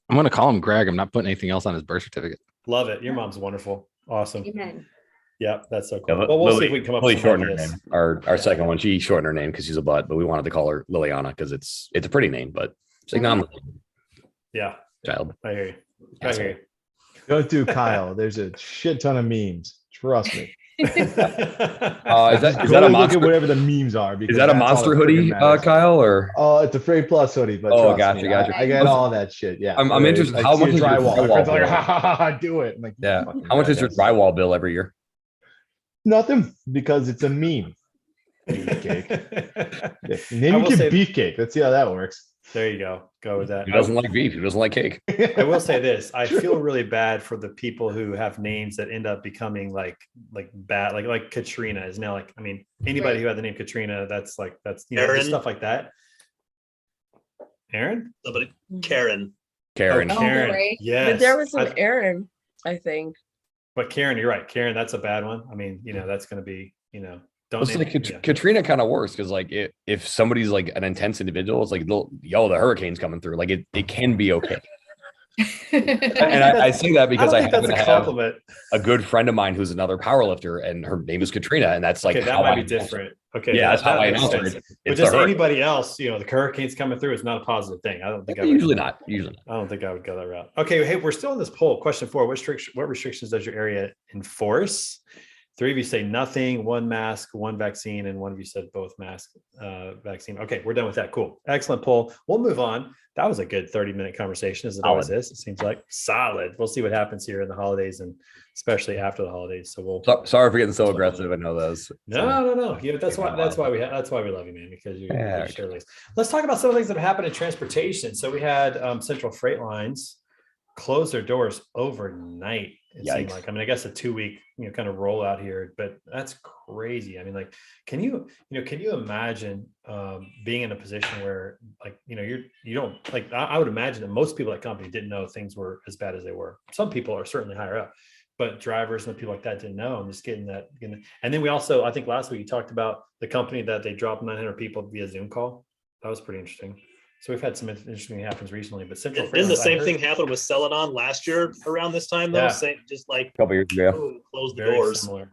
I'm going to call him Greg. I'm not putting anything else on his birth certificate.
Love it. Your mom's wonderful. Awesome.
Amen.
Yeah, that's so
Yeah,
cool. Well, we'll see
Lily-
if we can come up
Lily
with some
shortened her
ideas.
name. Our second one, she shortened her name because she's a butt, but we wanted to call her Liliana because it's a pretty name, but it's like non
Yeah,
child.
I hear you. I hear you.
Don't do Kyle. There's a shit ton of memes. Trust me.
Is that
Go
a
look
monster?
at whatever the memes are. because
Is that a
that's all
monster
that
hoodie,
freaking matters.
Kyle? Or
Oh, it's a Free Plus hoodie, but
Oh,
trust
gotcha,
me,
gotcha.
I get all that shit. Yeah,
I'm interested,
I
how
see
much
a
is your
drywall? My
drywall
friends are like,
bill?
ha, ha, ha, ha, do it. I'm like,
yeah,
fucking
how much is your
jackass.
drywall bill every year?
Nothing, because it's a meme. Beefcake.
I
Name
will
your
say-
beefcake. Let's see how that works.
There you go. Go with that.
Who doesn't like beef? Who doesn't like cake?
I will say this. I feel really bad for the people who have names that end up becoming like bad, like Katrina is now like, I mean, anybody
Right.
who had the name Katrina, that's you know,
Aaron.
just stuff like that. Aaron?
Somebody, Karen.
Karen.
Oh,
Oh,
Karen.
right.
Yes.
But there was
I-
an Aaron, I think.
but Karen, you're right. Karen, that's a bad one. I mean, you know, that's going to be, you know, don't
Well, so
name
like
it. Yeah.
Katrina kind of works because like if somebody's like an intense individual, it's like, yo, the hurricane's coming through. Like it can be okay. And I say that because I
don't think
happen to
that's a
have
compliment.
a good friend of mine who's another power lifter, and her name is Katrina, and that's like
Okay, that
how
might
I
be
announce her.
different. Okay.
Yeah, that's how I
makes
announce her.
sense.
It's
But
the
just
hurricane.
anybody else, you know, the hurricane's coming through is not a positive thing. I don't think I would.
Usually not. Usually not.
I don't think I would go that route. Okay, hey, we're still in this poll. Question 4: what restrictions does your area enforce? 3 of you say nothing, 1 mask, 1 vaccine, and 1 of you said both mask, vaccine. Okay, we're done with that. Cool. Excellent poll. We'll move on. That was a good 30-minute conversation, as it always is. It seems like solid. We'll see what happens here in the holidays and especially after the holidays. So we'll
Sorry for getting so aggressive. I know those.
no. Yeah, that's why
That's
we love you, man, because you're
Yeah.
you're Shirley's. Let's talk about some of the things that have happened in transportation. So we had Central Freight Lines close their doors overnight. It seemed
Yikes.
like, I mean, I guess a 2-week, kind of rollout here, but that's crazy. I mean, like, can you imagine being in a position where, like, you don't like, I would imagine that most people at company didn't know things were as bad as they were. Some people are certainly higher up, but drivers and people like that didn't know. I'm just getting that. And then we also, I think last week you talked about the company that they dropped 900 people via Zoom call. That was pretty interesting. So we've had some interesting happens recently, but Central
Didn't the same thing happen with Celadon last year around this time though?
Yeah.
Same, just like
A couple years ago.
boom, close the
very
doors.
similar.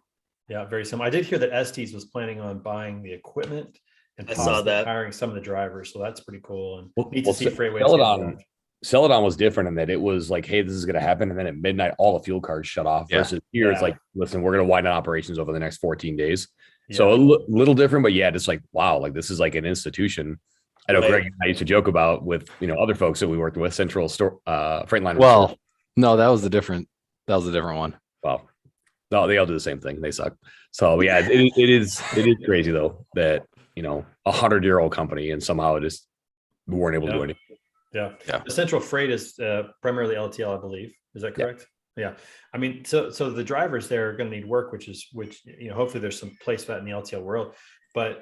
Yeah, very similar. I did hear that Estes was planning on buying the equipment and
I saw
possibly
that.
hiring some of the drivers. So that's pretty cool. And
Well,
need to see Freightways. get
Celadon,
involved.
Celadon was different in that it was like, hey, this is going to happen. And then at midnight, all the fuel cars shut off.
Yeah.
Versus here, it's
Yeah.
like, listen, we're going to wind down operations over the next 14 days.
Yeah.
So a little different, but yeah, just like, wow, like this is like an institution. I know
Right.
Greg and I used to joke about with, other folks that we worked with, Central Store, Freightliner.
Well, no, that was the different one.
Well, no, they all do the same thing. They suck. So yeah, it is crazy though that, 100-year-old company and somehow just weren't able to do anything.
Yeah.
Yeah.
The Central Freight is primarily LTL, I believe. Is that correct? Yeah. I mean, so the drivers there are going to need work, which hopefully there's some place for that in the LTL world. But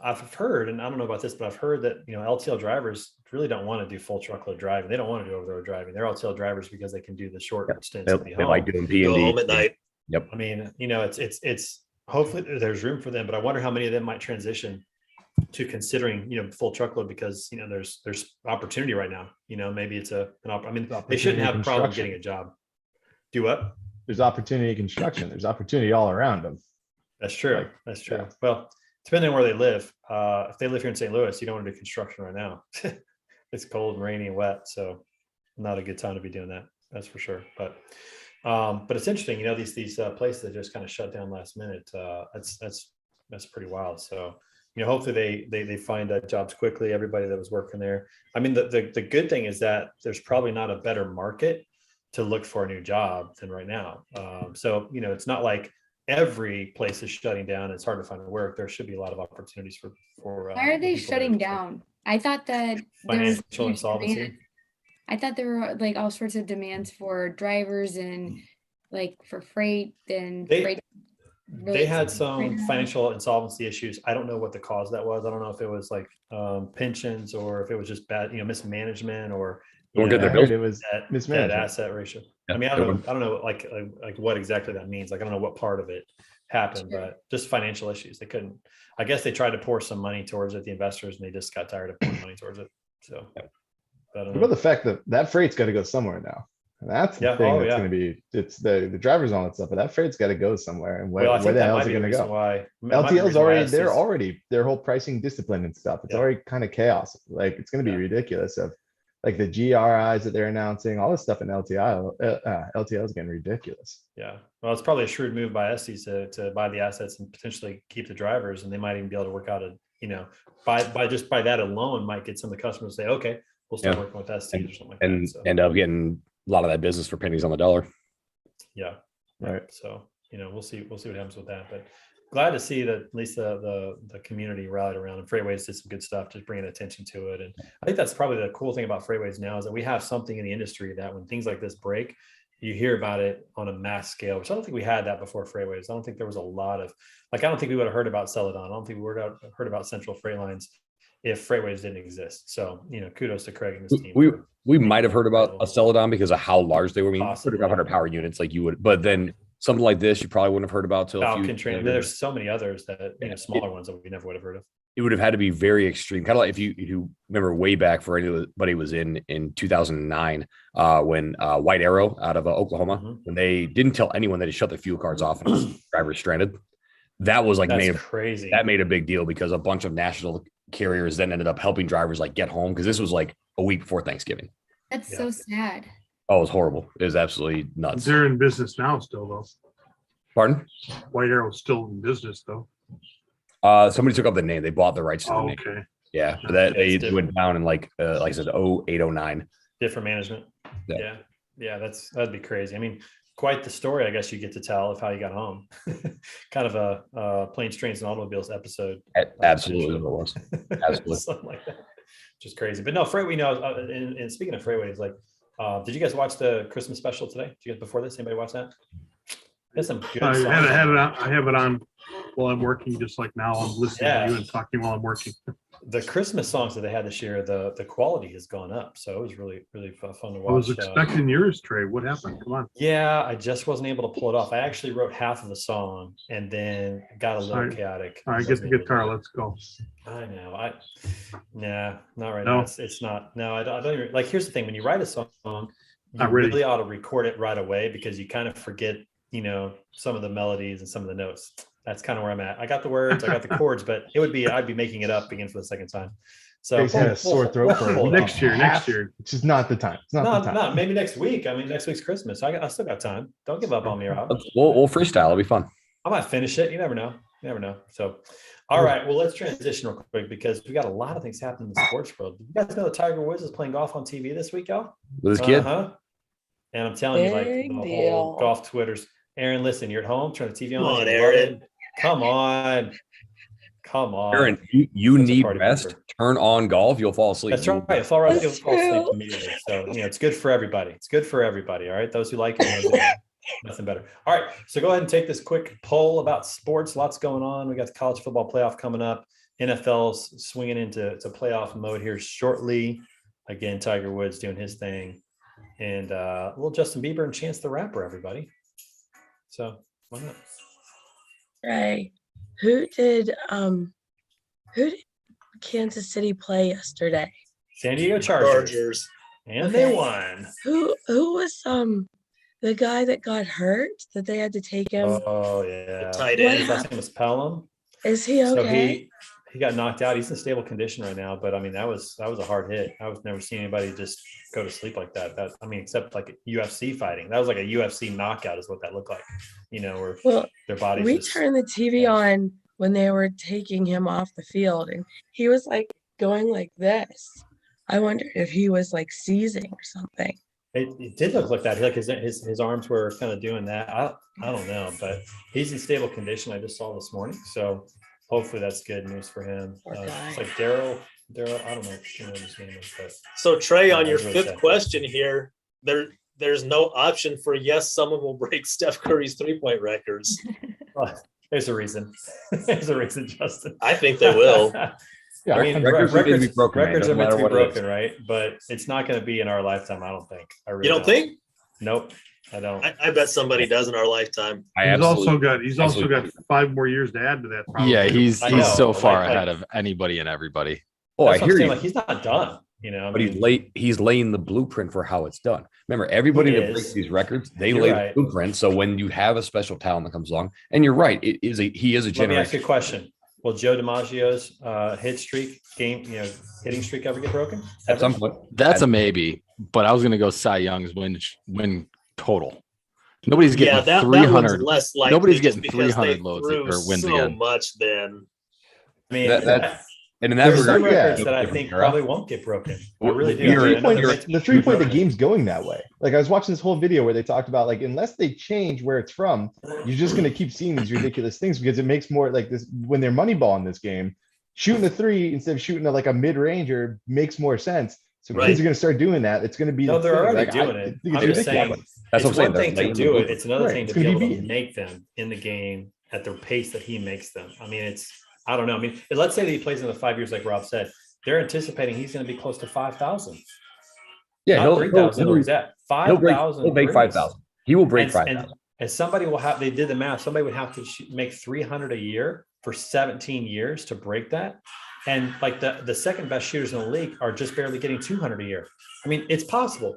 I've heard, and I don't know about this, but I've heard that LTL drivers really don't want to do full truckload driving. They don't want to do over the road driving. They're LTL drivers because they can do the short stints and be
They
home.
like doing
Go home at
P&D.
night.
Yep.
I mean, it's hopefully there's room for them, but I wonder how many of them might transition to considering full truckload because there's opportunity right now. Maybe it's they shouldn't have a problem getting a job. Do what?
There's opportunity in construction. There's opportunity all around them.
That's true. That's true. Well, depending on where they live, if they live here in St. Louis, you don't want to do construction right now. It's cold and rainy and wet, so not a good time to be doing that. That's for sure. But it's interesting, these places that just kind of shut down last minute. That's pretty wild. So hopefully they find jobs quickly. Everybody that was working there. I mean, the good thing is that there's probably not a better market to look for a new job than right now. So it's not like every place is shutting down. It's hard to find work. There should be a lot of opportunities for.
Why are they
people
shutting
there.
down? I thought that there was
Financial
huge
insolvency.
demand. I thought there were like all sorts of demands for drivers and like for freight and freight.
They had some financial insolvency issues. I don't know what the cause of that was. I don't know if it was like pensions or if it was just bad, mismanagement or
Don't get
I
their
heard
bills.
it was
that
mismanagement.
asset ratio.
Yeah,
I mean, I
good
don't know like what exactly that means. Like, I don't know what part of it happened,
Sure.
but just financial issues. They couldn't, I guess they tried to pour some money towards it, the investors, and they just got tired of pouring money towards it. So, I don't
What
know.
about the fact that that freight's got to go somewhere now? And that's the
Yeah,
thing
oh,
that's
yeah.
going to be, it's the drivers on that stuff, but that freight's got to go somewhere. And
Well, I
where
think
the
that
hell
might
is it
be the
going to
reason
go?
why. might be the
LTL's
reason why
already, they're
SC's
already, their whole pricing discipline and stuff. It's
Yeah.
already kind of chaos. Like, it's going to be
Yeah.
ridiculous of like the GRIs that they're announcing, all this stuff in LTL is getting ridiculous.
Yeah, well, it's probably a shrewd move by Estes to buy the assets and potentially keep the drivers, and they might even be able to work out by that alone might get some of the customers to say, okay, we'll start
Yeah.
working with Estes or something like
And
that. So,
end up getting a lot of that business for pennies on the dollar.
yeah,
Right.
So we'll see what happens with that, but glad to see that at least the community rallied around, and Freightways did some good stuff, just bringing attention to it. And I think that's probably the cool thing about Freightways now is that we have something in the industry that when things like this break, you hear about it on a mass scale, which I don't think we had that before Freightways. I don't think there was a lot of, I don't think we would have heard about Celadon. I don't think we would have heard about Central Freight Lines if Freightways didn't exist. So, kudos to Craig and his team.
We might have heard about a Celadon because of how large they were. I mean,
Possibly.
3,500 power units, like you would, but then something like this, you probably wouldn't have heard about till a few.
Falcon Train. There's so many others that, smaller ones that we never would have heard of.
It would have had to be very extreme, kind of like if you remember way back for anybody was in 2009 when White Arrow out of Oklahoma,
Mhm.
when they didn't tell anyone that they shut the fuel cards off and drivers stranded. That was like
That's crazy.
that made a big deal because a bunch of national carriers then ended up helping drivers like get home because this was like a week before Thanksgiving.
That's
Yeah.
so sad.
Oh, it was horrible. It was absolutely nuts.
They're in business now still though.
Pardon?
White Arrow's still in business though.
Somebody took up the name. They bought the rights to the
Oh,
name.
okay.
Yeah, but that
Yeah, it's
they went down in like I said, 0809.
Different management.
Yeah.
Yeah. That'd be crazy. I mean, quite the story, I guess you get to tell of how you got home. Kind of a planes, trains, and automobiles episode.
Absolutely, what it was. Absolutely.
Something like that. Just crazy. But no, Freight, we know. And speaking of Freightways, like, did you guys watch the Christmas special today? Did you guys before this? Anybody watch that? There's some good
I
stuff.
have it on while I'm working, just like now I'm listening
Yeah.
to you and talking while I'm working.
the Christmas songs that they had this year, the quality has gone up. So it was really, really fun to watch.
I was expecting yours, Trey. What happened? Come on.
Yeah, I just wasn't able to pull it off. I actually wrote half of the song and then got a little
Sorry.
chaotic.
All right, get the guitar. Let's go.
I know. Nah, not right
No.
now. It's not. No, I don't even like. Here's the thing: when you write a song, you
Not ready.
really ought to record it right away because you kind of forget, some of the melodies and some of the notes. That's kind of where I'm at. I got the words, I got the chords, but I'd be making it up again for the second time. So
Grace had a sore throat for
hold on.
Next year.
It's just not the time. It's not the time.
No, maybe next week. I mean, next week's Christmas. I still got time. Don't give up on me, Rob.
We'll freestyle. It'll be fun.
I might finish it. You never know. So, all right. Well, let's transition real quick because we got a lot of things happening in the sports world. Did you guys know that Tiger Woods is playing golf on TV this week, y'all?
With his kid.
Uh-huh. And I'm telling you, like the
Big
whole
deal.
golf Twitters. Aaron, listen, you're at home, turn the TV on.
Come on,
you love
Aaron.
it. Come on.
Aaron, you
That's a
need
party
rest.
pooper.
Turn on golf. You'll fall asleep.
That's right. You'll fall right. You'll
That's
fall asleep
true.
immediately. So it's good for everybody. It's good for everybody. All right. Those who like it, and those who don't. Nothing better. All right. So go ahead and take this quick poll about sports. Lots going on. We got the college football playoff coming up. NFL's swinging into playoff mode here shortly. Again, Tiger Woods doing his thing, and little Justin Bieber and Chance the Rapper. Everybody. So why not?
Right. Who did Kansas City play yesterday?
San Diego Chargers.
Chargers.
And they
Okay.
won.
Who was the guy that got hurt that they had to take him?
Oh yeah.
Tight
What
end.
His last name was Pelham.
Is he
So
okay?
he got knocked out. He's in stable condition right now, but I mean that was a hard hit. I was never seen anybody just go to sleep like that. Except like UFC fighting. That was like a UFC knockout, is what that looked like. Where
Well,
their bodies.
we
just-
turned the TV on when they were taking him off the field, and he was like going like this. I wondered if he was like seizing or something.
It did look like that. Like his arms were kind of doing that. I don't know, but he's in stable condition. I just saw this morning, so hopefully that's good news for him.
Poor guy.
It's like Daryl. I don't know what his name is, but
So Trey, on
Yeah,
your
that's really
fifth
sad.
question here, there's no option for yes, someone will break Steph Curry's 3-point records.
there's a reason. There's a reason, Justin.
I think they will.
Yeah,
I mean,
records are gonna be broken, man.
records are
Doesn't
meant to
matter
be
what it is.
broken, right? But it's not going to be in our lifetime. I don't think. I really
You don't think?
Nope, I don't.
I bet somebody does in our lifetime.
I
He's also got 5 more years to add to that. probably.
Yeah, he's
I know,
so
like-
far
like-
ahead of anybody and everybody.
Oh, I
That's what I'm
hear
saying,
you.
Like he's not done. I
But
mean,
he's laying the blueprint for how it's done. Remember, everybody
He
that
is.
breaks these records, they
You're
lay
right.
the blueprint. So when you have a special talent that comes along, and you're right, he is a
let me ask you a
generation.
question. Will Joe DiMaggio's hitting streak ever get broken?
At
Ever?
some point.
That's a maybe, but I was gonna go Cy Young's win total. Nobody's getting
Yeah, that
300.
one's less likely.
Nobody's
just
getting
because
300
they
loads
threw
or wins
so
again.
much then.
I mean,
That- And in that
there's some
regard,
yeah.
records that I think probably won't get broken. I really do.
You're-
I know they're
you're-
meant to be
The 3-point, the
broken.
game's going that way. Like I was watching this whole video where they talked about like unless they change where it's from, you're just gonna keep seeing these ridiculous things because it makes more like this when they're moneyballing this game. Shooting a 3 instead of shooting like a mid-ranger makes more sense. So
Right.
kids are gonna start doing that. It's gonna be
No,
the
they're
thing.
already
Like,
doing
I
it.
think
I'm
it's
just saying,
ridiculous.
that's what I'm
it's
saying.
one thing
They're
to
laying the
do it.
blueprint.
It's another
Right,
thing
it's
to be
gonna
able
be
to
beaten.
make them in the game at the pace that he makes them. I mean, I don't know. I mean, let's say that he plays another 5 years, like Rob said. They're anticipating he's going to be close to 5,000.
Yeah,
Not
he'll
3,000. Where he's at
he'll break
5,000.
he'll break
threes.
5,000. He will break
And-
5,000.
And somebody will have. They did the math. Somebody would have to make 300 a year for 17 years to break that. And like the second best shooters in the league are just barely getting 200 a year. I mean, it's possible.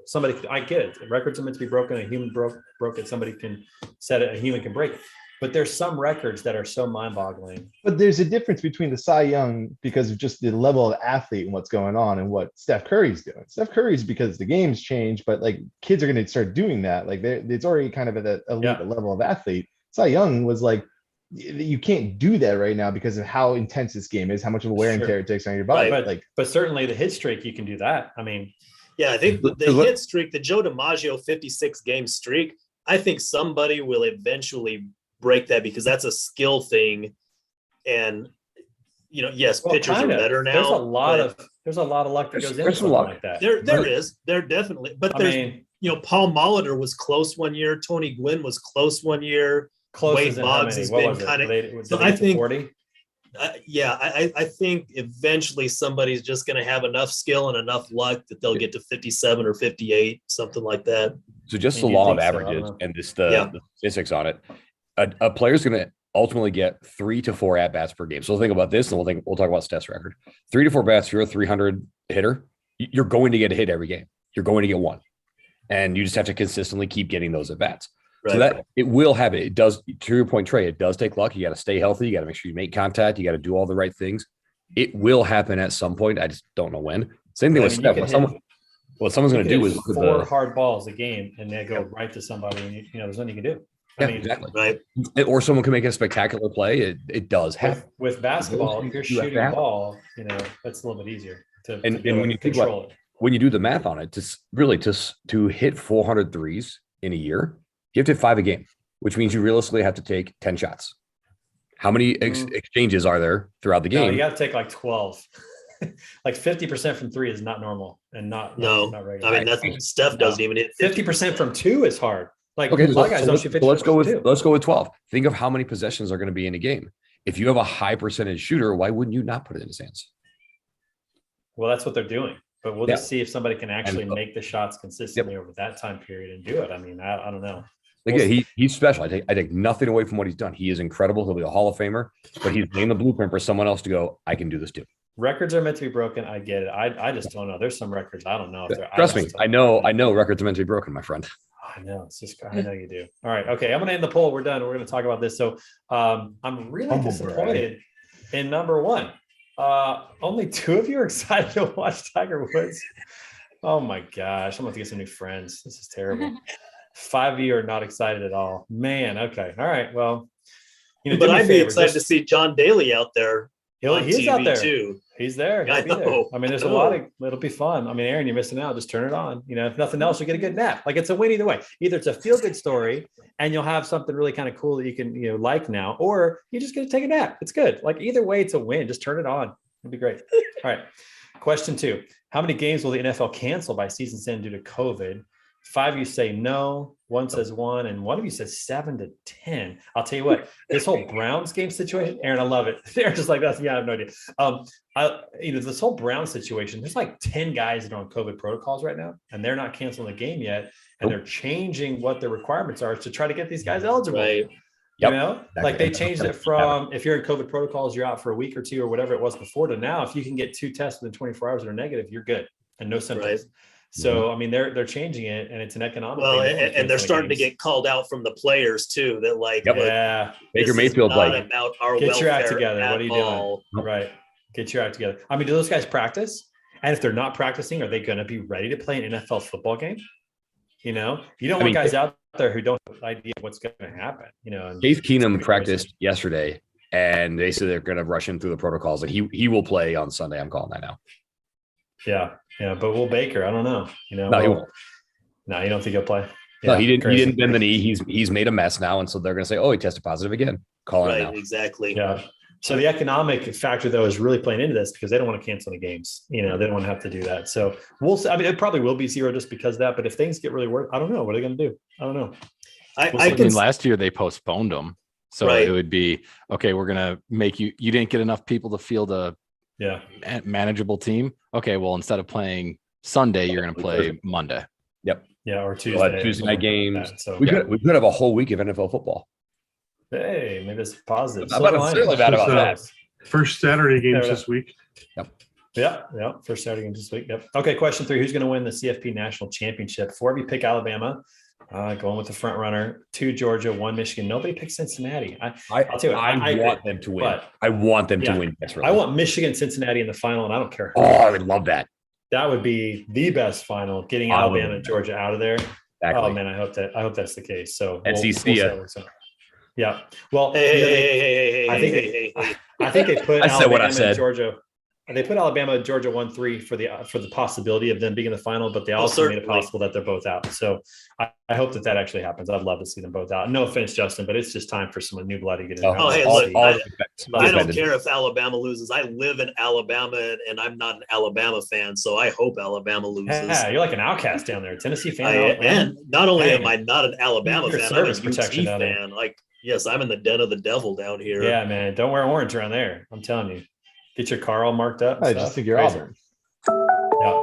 I get it. Records are meant to be broken. A human broke it. Somebody can set it. A human can break it. But there's some records that are so mind-boggling.
But there's a difference between the Cy Young because of just the level of athlete and what's going on and what Steph Curry's doing. Steph Curry's because the game's changed, but like kids are going to start doing that. Like it's already kind of at an elite
Yeah.
level of athlete. Cy Young was like, you can't do that right now because of how intense this game is, how much of a wear and
Sure.
tear it takes on your body.
Right,
like
But certainly the hit streak, you can do that. I mean,
Yeah, I think the
Look-
hit streak, the Joe DiMaggio 56 game streak, I think somebody will eventually break that because that's a skill thing. And yes,
well,
pitchers
kinda.
are better now.
There's a lot
but
of luck that
There's-
goes into
there's some
something
luck.
like that.
there is definitely, but
I
there's
mean,
Paul Molitor was close one year, Tony Gwynn was close one year.
close
Wade
as in how
Boggs
many?
has
What
been
was it?
kinda-
Did they
so
get
I
to
think-
40?
I think eventually somebody's just going to have enough skill and enough luck that they'll get to 57 or 58, something like that.
So just the
And you
law of
think so, I don't
averages
know.
and just
Yeah.
the statistics on it. A player's going to ultimately get 3 to 4 at bats per game. So think about this, and we'll talk about Steph's record. 3 to 4 bats. You're a 300 hitter. You're going to get a hit every game. You're going to get one, and you just have to consistently keep getting those at bats.
Right.
So that it will happen. It does, to your point, Trey, it does take luck. You got to stay healthy. You got to make sure you make contact. You got to do all the right things. It will happen at some point. I just don't know when. Same thing
I
with
mean, you
Steph.
can
What someone's going to do is
hit
with
4 hard balls a game, and they go right to somebody, and there's nothing you can do. I
yeah,
mean,
exactly.
Right.
Or someone can make a spectacular play. It does happen.
with basketball, if you're
You have to
shooting a
have it.
ball, that's a little bit easier to
And
be able
when
to
you think about
control it.
when you do the math on it, to hit 400 threes in a year, you have to hit 5 a game, which means you realistically have to take 10 shots. How many exchanges are there throughout the
No,
game?
you got to take like 12. Like 50% from 3 is not normal and not regular.
I mean, that's Steph doesn't even hit
50% from 2 is hard. Like
Okay,
a lot of guys don't shoot 50%
let's go with
from 2.
let's go with 12. Think of how many possessions are going to be in a game. If you have a high percentage shooter, why wouldn't you not put it in his hands?
Well, that's what they're doing. But we'll just see if somebody can actually
And-
make the shots consistently over that time period and do it. I mean, I don't know.
Again, he's special. I take nothing away from what he's done. He is incredible. He'll be a Hall of Famer, but he's laying the blueprint for someone else to go, I can do this too.
Records are meant to be broken. I get it. I just don't know. There's some records I don't know if they're.
Trust me, I know records are meant to be broken, my friend.
I know. It's just, I know you do. All right. Okay. I'm going to end the poll. We're done. We're going to talk about this. So I'm really
Humble
disappointed in number 1. Only 2 of you are excited to watch Tiger Woods. Oh my gosh. I'm going to get some new friends. This is terrible. 5 of you are not excited at all. Man. Okay. All right. Well,
But
do me a
I'd be
favor,
excited to
just-
see John Daly out there. on
He's out
TV
there.
too.
He's there. He'll
I
be there.
know.
I mean, there's a lot of, it'll be fun. I mean, Aaron, you're missing out. Just turn it on. If nothing else, you'll get a good nap. Like it's a win either way. Either it's a feel good story and you'll have something really kind of cool that you can, like now, or you just get to take a nap. It's good. Like either way, it's a win. Just turn it on. It'd be great. All right. Question 2. How many games will the NFL cancel by season's end due to COVID? 5 of you say no, 1 says 1, and 1 of you says 7 to 10. I'll tell you what, this whole Browns game situation, Aaron, I love it. Aaron's just like, that's, yeah, I have no idea. This whole Brown situation, there's like 10 guys that are on COVID protocols right now, and they're not canceling the game yet. And they're changing what the requirements are to try to get these guys eligible.
Right.
Like they changed it from if you're in COVID protocols, you're out for a week or 2 or whatever it was before to now, if you can get 2 tests within 24 hours that are negative, you're good and no symptoms.
Right.
So, I mean, they're changing it and it's an economic
Well,
thing.
and they're starting to get called out from the players too. That like,
Yep.
look,
yeah,
Baker
this is
Mayfield's
not
like,
about our
get your act
welfare
together.
at
What are you
all.
doing? Right. Get your act together. I mean, do those guys practice? And if they're not practicing, are they going to be ready to play an NFL football game? You don't want guys out there who don't have an idea what's going to happen, and
Case Keenum practiced yesterday, and they said they're going to rush him through the protocols, and he will play on Sunday. I'm calling that now.
Yeah. But Will Baker, I don't know.
No, he won't.
No, you don't think he'll play?
No,
Yeah,
he didn't.
crazy.
He didn't bend the knee. He's made a mess now, and so they're going to say, "Oh, he tested positive again." Calling it
Right,
now.
exactly.
Yeah. So the economic factor, though, is really playing into this because they don't want to cancel the games. They don't want to have to do that. So we'll see. I mean, it probably will be 0 just because of that. But if things get really worse, I don't know. What are they going to do? I don't know.
I
I
can
mean, last year they postponed them, so
Right.
it would be okay. We're gonna make you. You didn't get enough people to field a
Yeah.
manageable team. Okay, well, instead of playing Sunday, you're gonna play Monday.
Yeah. Or Tuesday.
We'll have Tuesday night
something like
games.
that. So
We could have a whole week of NFL football.
hey, maybe it's positive.
I'm not necessarily bad about that.
First Saturday games
Yeah.
this week.
Yeah. First Saturday game this week. Yep. Okay. Question 3: who's going to win the CFP National Championship? 4 of you pick Alabama. Going with the front runner. 2 Georgia, 1 Michigan. Nobody picked Cincinnati. I'll tell you what,
I
agree.
want them to win.
But
I want them
Yeah.
to win. That's
I want Michigan, Cincinnati in the final, and I don't care.
Oh, I would love that.
That would be the best final. Getting
I would
Alabama and Georgia out of there.
Exactly.
Oh man, I hope that's the case. So
SEC,
see how it works out. Yeah. Well,
Hey,
I think I think they put
I said what I
Alabama
said.
and Georgia. They put Alabama and Georgia 1-3 for the possibility of them being in the final, but they also made it
certainly.
possible that they're both out. So I hope that actually happens. I'd love to see them both out. No offense, Justin, but it's just time for some new blood to get in.
Oh,
there.
Oh, hey,
all-
look,
all
I
respect.
don't
Defended.
care if Alabama loses. I live in Alabama, and I'm not an Alabama fan, so I hope Alabama loses.
Yeah, you're like an outcast down there, Tennessee fan.
I,
Alabama.
and not only am
Dang.
I not an Alabama
You're
fan, I'm a
service
UT
protection down there.
fan. Like Yes, I'm in the den of the devil down here.
Yeah, man. Don't wear orange around there. I'm telling you. Get your car all marked up. and
I
stuff.
just think you're
Crazy.
Auburn.
Yeah.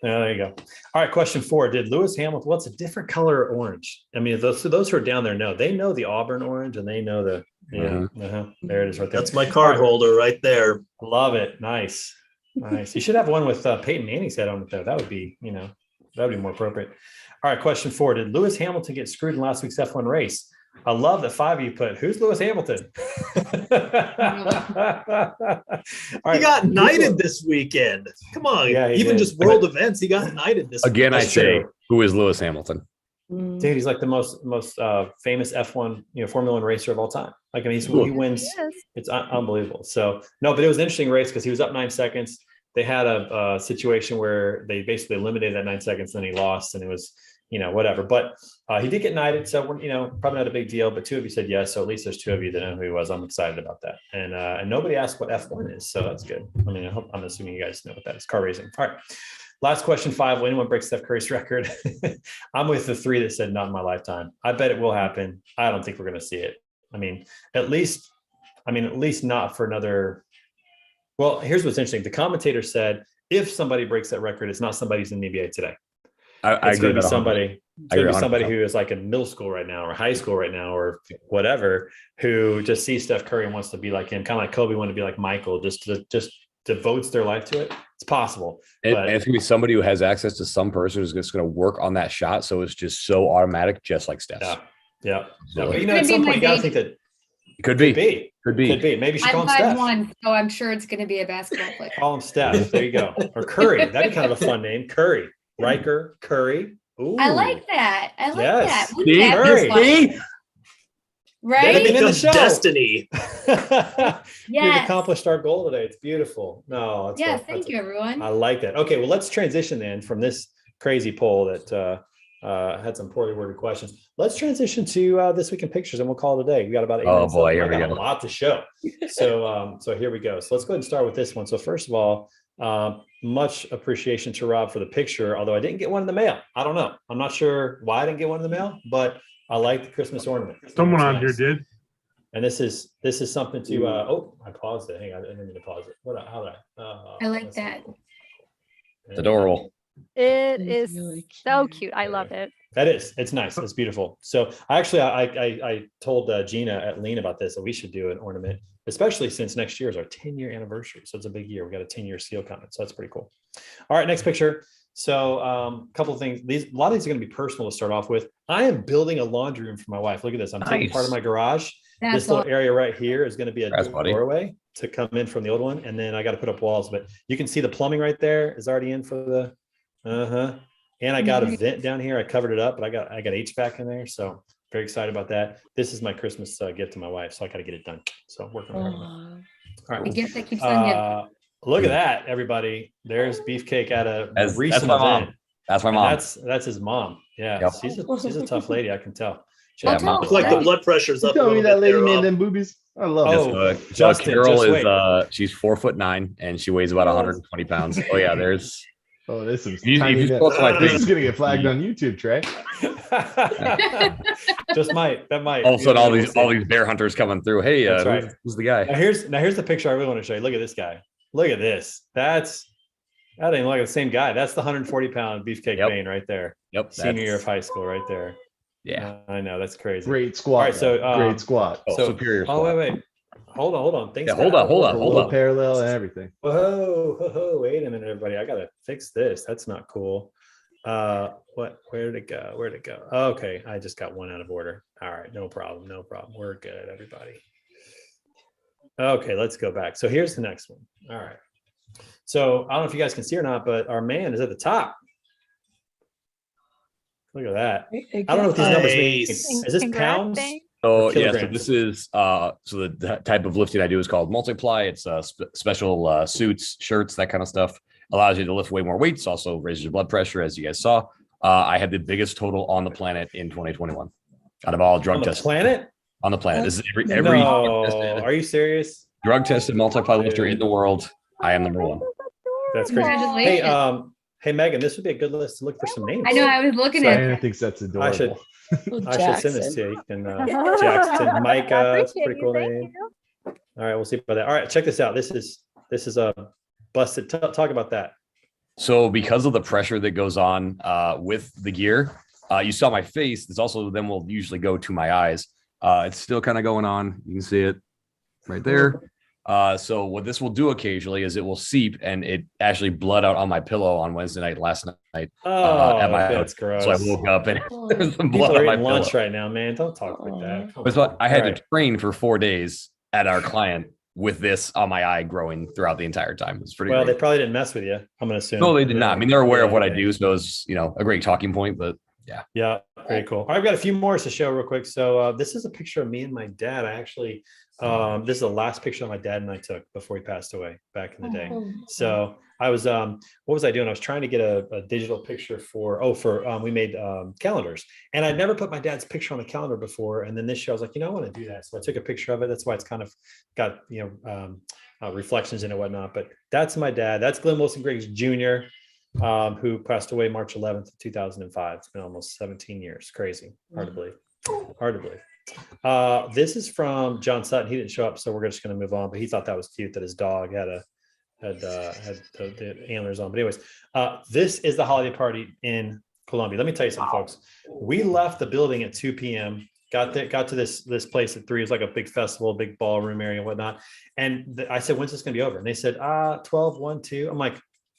Yeah, there you go. All right, question 4. Did Lewis Hamilton, what's a different color orange? I mean, those who are down there know. They know the Auburn orange and they know the, there it is right there.
That's my card holder right there.
Love it. Nice. Nice. You should have one with Peyton Manning's head on it, though. That would be, that would be more appropriate. All right, question 4. Did Lewis Hamilton get screwed in last week's F1 race? I love that 5 of you put, who's Lewis Hamilton? All
He got knighted this weekend. Come on.
Yeah, he
Even
did.
just world events, he got knighted this
Again, I
That's
say,
true.
who is Lewis Hamilton?
Dude, he's like the most famous F1, Formula One racer of all time. Like, I mean, he wins.
Yes.
It's unbelievable. So, no, but it was an interesting race because he was up 9 seconds. They had a situation where they basically eliminated that 9 seconds, then he lost, and it was, whatever. But he did get knighted, so we're, probably not a big deal. But 2 of you said yes, so at least there's 2 of you that know who he was. I'm excited about that. And nobody asked what F1 is, so that's good. I mean, I'm assuming you guys know what that is. Car racing. All right. Last question 5. Will anyone break Steph Curry's record? I'm with the 3 that said not in my lifetime. I bet it will happen. I don't think we're going to see it. I mean, at least not for another. Well, here's what's interesting. The commentator said, if somebody breaks that record, it's not somebody who's in the NBA today.
I
It's
agree
going to be
with that
somebody. It's
I
going to
agree
be somebody
100%.
who is like in middle school right now, or high school right now, or whatever, who just sees Steph Curry and wants to be like him, kind of like Kobe wanted to be like Michael. Just devotes their life to it. It's possible.
And
But
it's gonna be somebody who has access to some person who's just gonna work on that shot, so it's just so automatic, just like Steph's.
yeah.
So
But
it
at some
Maybe
point, you got to
my
think that
could
could
be.
be. Maybe you should
I'm
call him Steph.
5'1", so I'm sure it's going to be a basketball player.
Call him Steph. There you go. Or Curry. That'd be kind of a fun name. Curry. Riker. Curry. Ooh.
I like that. I like
Yes.
that. Wouldn't that be
Curry.
fun?
Then
Right?
it
Becomes
show.
destiny.
We've
Yes.
accomplished our goal today. It's beautiful. No. It's
Yes. Thank you, everyone.
I like that. Okay. Well, let's transition then from this crazy poll that had some poorly worded questions. Let's transition to This Week in Pictures, and we'll call it a day. We got about 8
Oh,
minutes
boy,
left.
here
I
we
got
go.
a lot to show. So here we go. So let's go ahead and start with this one. So first of all, much appreciation to Rob for the picture, although I didn't get one in the mail. I don't know. I'm not sure why I didn't get one in the mail, but I like the Christmas ornament.
Someone
It's
on
nice.
here did.
And this is something to I paused it. Hang on, I didn't mean to pause it. How did I?
I like
let's see.
that.
It's adorable.
It
It's
is
really
so
cute.
cute. I love it.
That is. It's nice. It's beautiful. So I told Gina at Lean about this, that we should do an ornament, especially since next year is our 10-year anniversary. So it's a big year. We got a 10-year seal coming. So that's pretty cool. All right, next picture. So a couple of things. A lot of these are going to be personal to start off with. I am building a laundry room for my wife. Look at this. I'm taking part of
Nice.
my garage.
That's
This little
all.
area right here is going to be a
Congrats, buddy.
doorway to come in from the old one. And then I got to put up walls, but you can see the plumbing right there is already in for the, And I got a vent down here. I covered it up, but I got HVAC in there. So very excited about that. This is my Christmas gift to my wife. So I got to get it done. So working on it.
Aw.
All
The
right.
gift that keeps on giving.
Look at that, everybody. There's Beefcake at a
That's
recent
my mom.
event.
That's my
And
mom.
that's his mom. Yeah.
Yep.
She's a tough lady. I can tell. She
Yeah,
had
mom.
Look like the blood pressure's
You
up a
tell me
little
that
bit
lady
there,
made
Rob.
them boobies. I love
Oh,
it.
So
Justin,
Carol
just
is
wait.
she's 4'9" and she weighs about 120 pounds. Oh yeah, there's
Oh, this is
You-
tiny.
if you scroll to my
This
page-
is gonna get flagged on YouTube, Trey.
Just might. That might.
all of a sudden
We'll see.
all these bear hunters coming through. Hey,
That's right.
who's the guy?
Now here's the picture I really want to show you. Look at this guy. Look at this. That ain't like the same guy. That's the 140-pound Beefcake
Yep.
Bane right there.
Yep.
Senior year of
that's-
high school right there.
Yeah.
I know, that's crazy.
Great squat.
All right, so,
though. Great
um,
squat.
Oh,
So-
superior.
Oh,
squat.
wait. Hold on. Things
Yeah, hold
got
on, hold
out of
on,
order.
hold on.
Parallel and everything.
Whoa, wait a minute, everybody. I gotta fix this. That's not cool. Where did it go? Okay, I just got one out of order. All right, no problem. We're good, everybody. Okay, let's go back. So here's the next one. All right. So I don't know if you guys can see or not, but our man is at the top. Look at that. I don't know what these numbers mean.
Nice.
Is this
Congrats,
pounds?
Dane.
So yeah, so
kilograms.
this is so the type of lifting I do is called multiply. It's special suits, shirts, that kind of stuff. Allows you to lift way more weights. Also raises your blood pressure, as you guys saw. I had the biggest total on the planet in 2021 out of all
On
drug
the
tests
planet?
on the planet. This is every
No,
drug
are you serious?
tested multiply lifter in the world. I am number one.
That's crazy. Hey,
Congratulations.
hey, Megan, this would be a good list to look for some names.
I know. I was looking at
Diana thinks that's adorable.
Oh,
I should send this
Jackson.
to you. You can, Jackson, Micah,
I
it's a
appreciate
pretty
you.
cool
Thank
name.
you.
All right, we'll see about that. All right, check this out. This is a busted. Talk about that.
So because of the pressure that goes on with the gear, you saw my face. It's also then we'll usually go to my eyes. It's still kind of going on. You can see it right there. So what this will do occasionally is it will seep, and it actually bled out on my pillow on Wednesday night last night.
Oh,
at my
that's gross.
So I woke up and
Oh,
there's some
People
blood
are
on my
eating lunch
pillow.
right now, man. Don't talk like that. Come
But so
on.
I had
All right.
to train for 4 days at our client with this on my eye growing throughout the entire time. It's pretty
Well, they
great.
probably didn't mess with you. I'm gonna assume.
No, they did not. I mean, they're aware of what I
Yeah.
do, so it's a great talking point. But
Yeah, very cool. I've got a few more to show real quick. So this is a picture of me and my dad. I actually, this is the last picture that my dad and I took before he passed away back in the day.
Oh,
So I was, what was I doing? I was trying to get a digital picture we made calendars, and I'd never put my dad's picture on the calendar before. And then this year I was like, I want to do that. So I took a picture of it. That's why it's kind of got, reflections in it and whatnot. But that's my dad. That's Glenn Wilson Griggs Jr., who passed away March 11th, 2005. It's been almost 17 years. Crazy. Hard to believe. Hard to believe. This is from John Sutton. He didn't show up, so we're just going to move on. But he thought that was cute that his dog had the antlers on. But anyways, this is the holiday party in Columbia. Let me tell you something, folks. We left the building at 2 p.m. Got to this place at 3. It was like a big festival, big ballroom area and whatnot. And I said, when's this going to be over? And they said, 12, 1, 2. I'm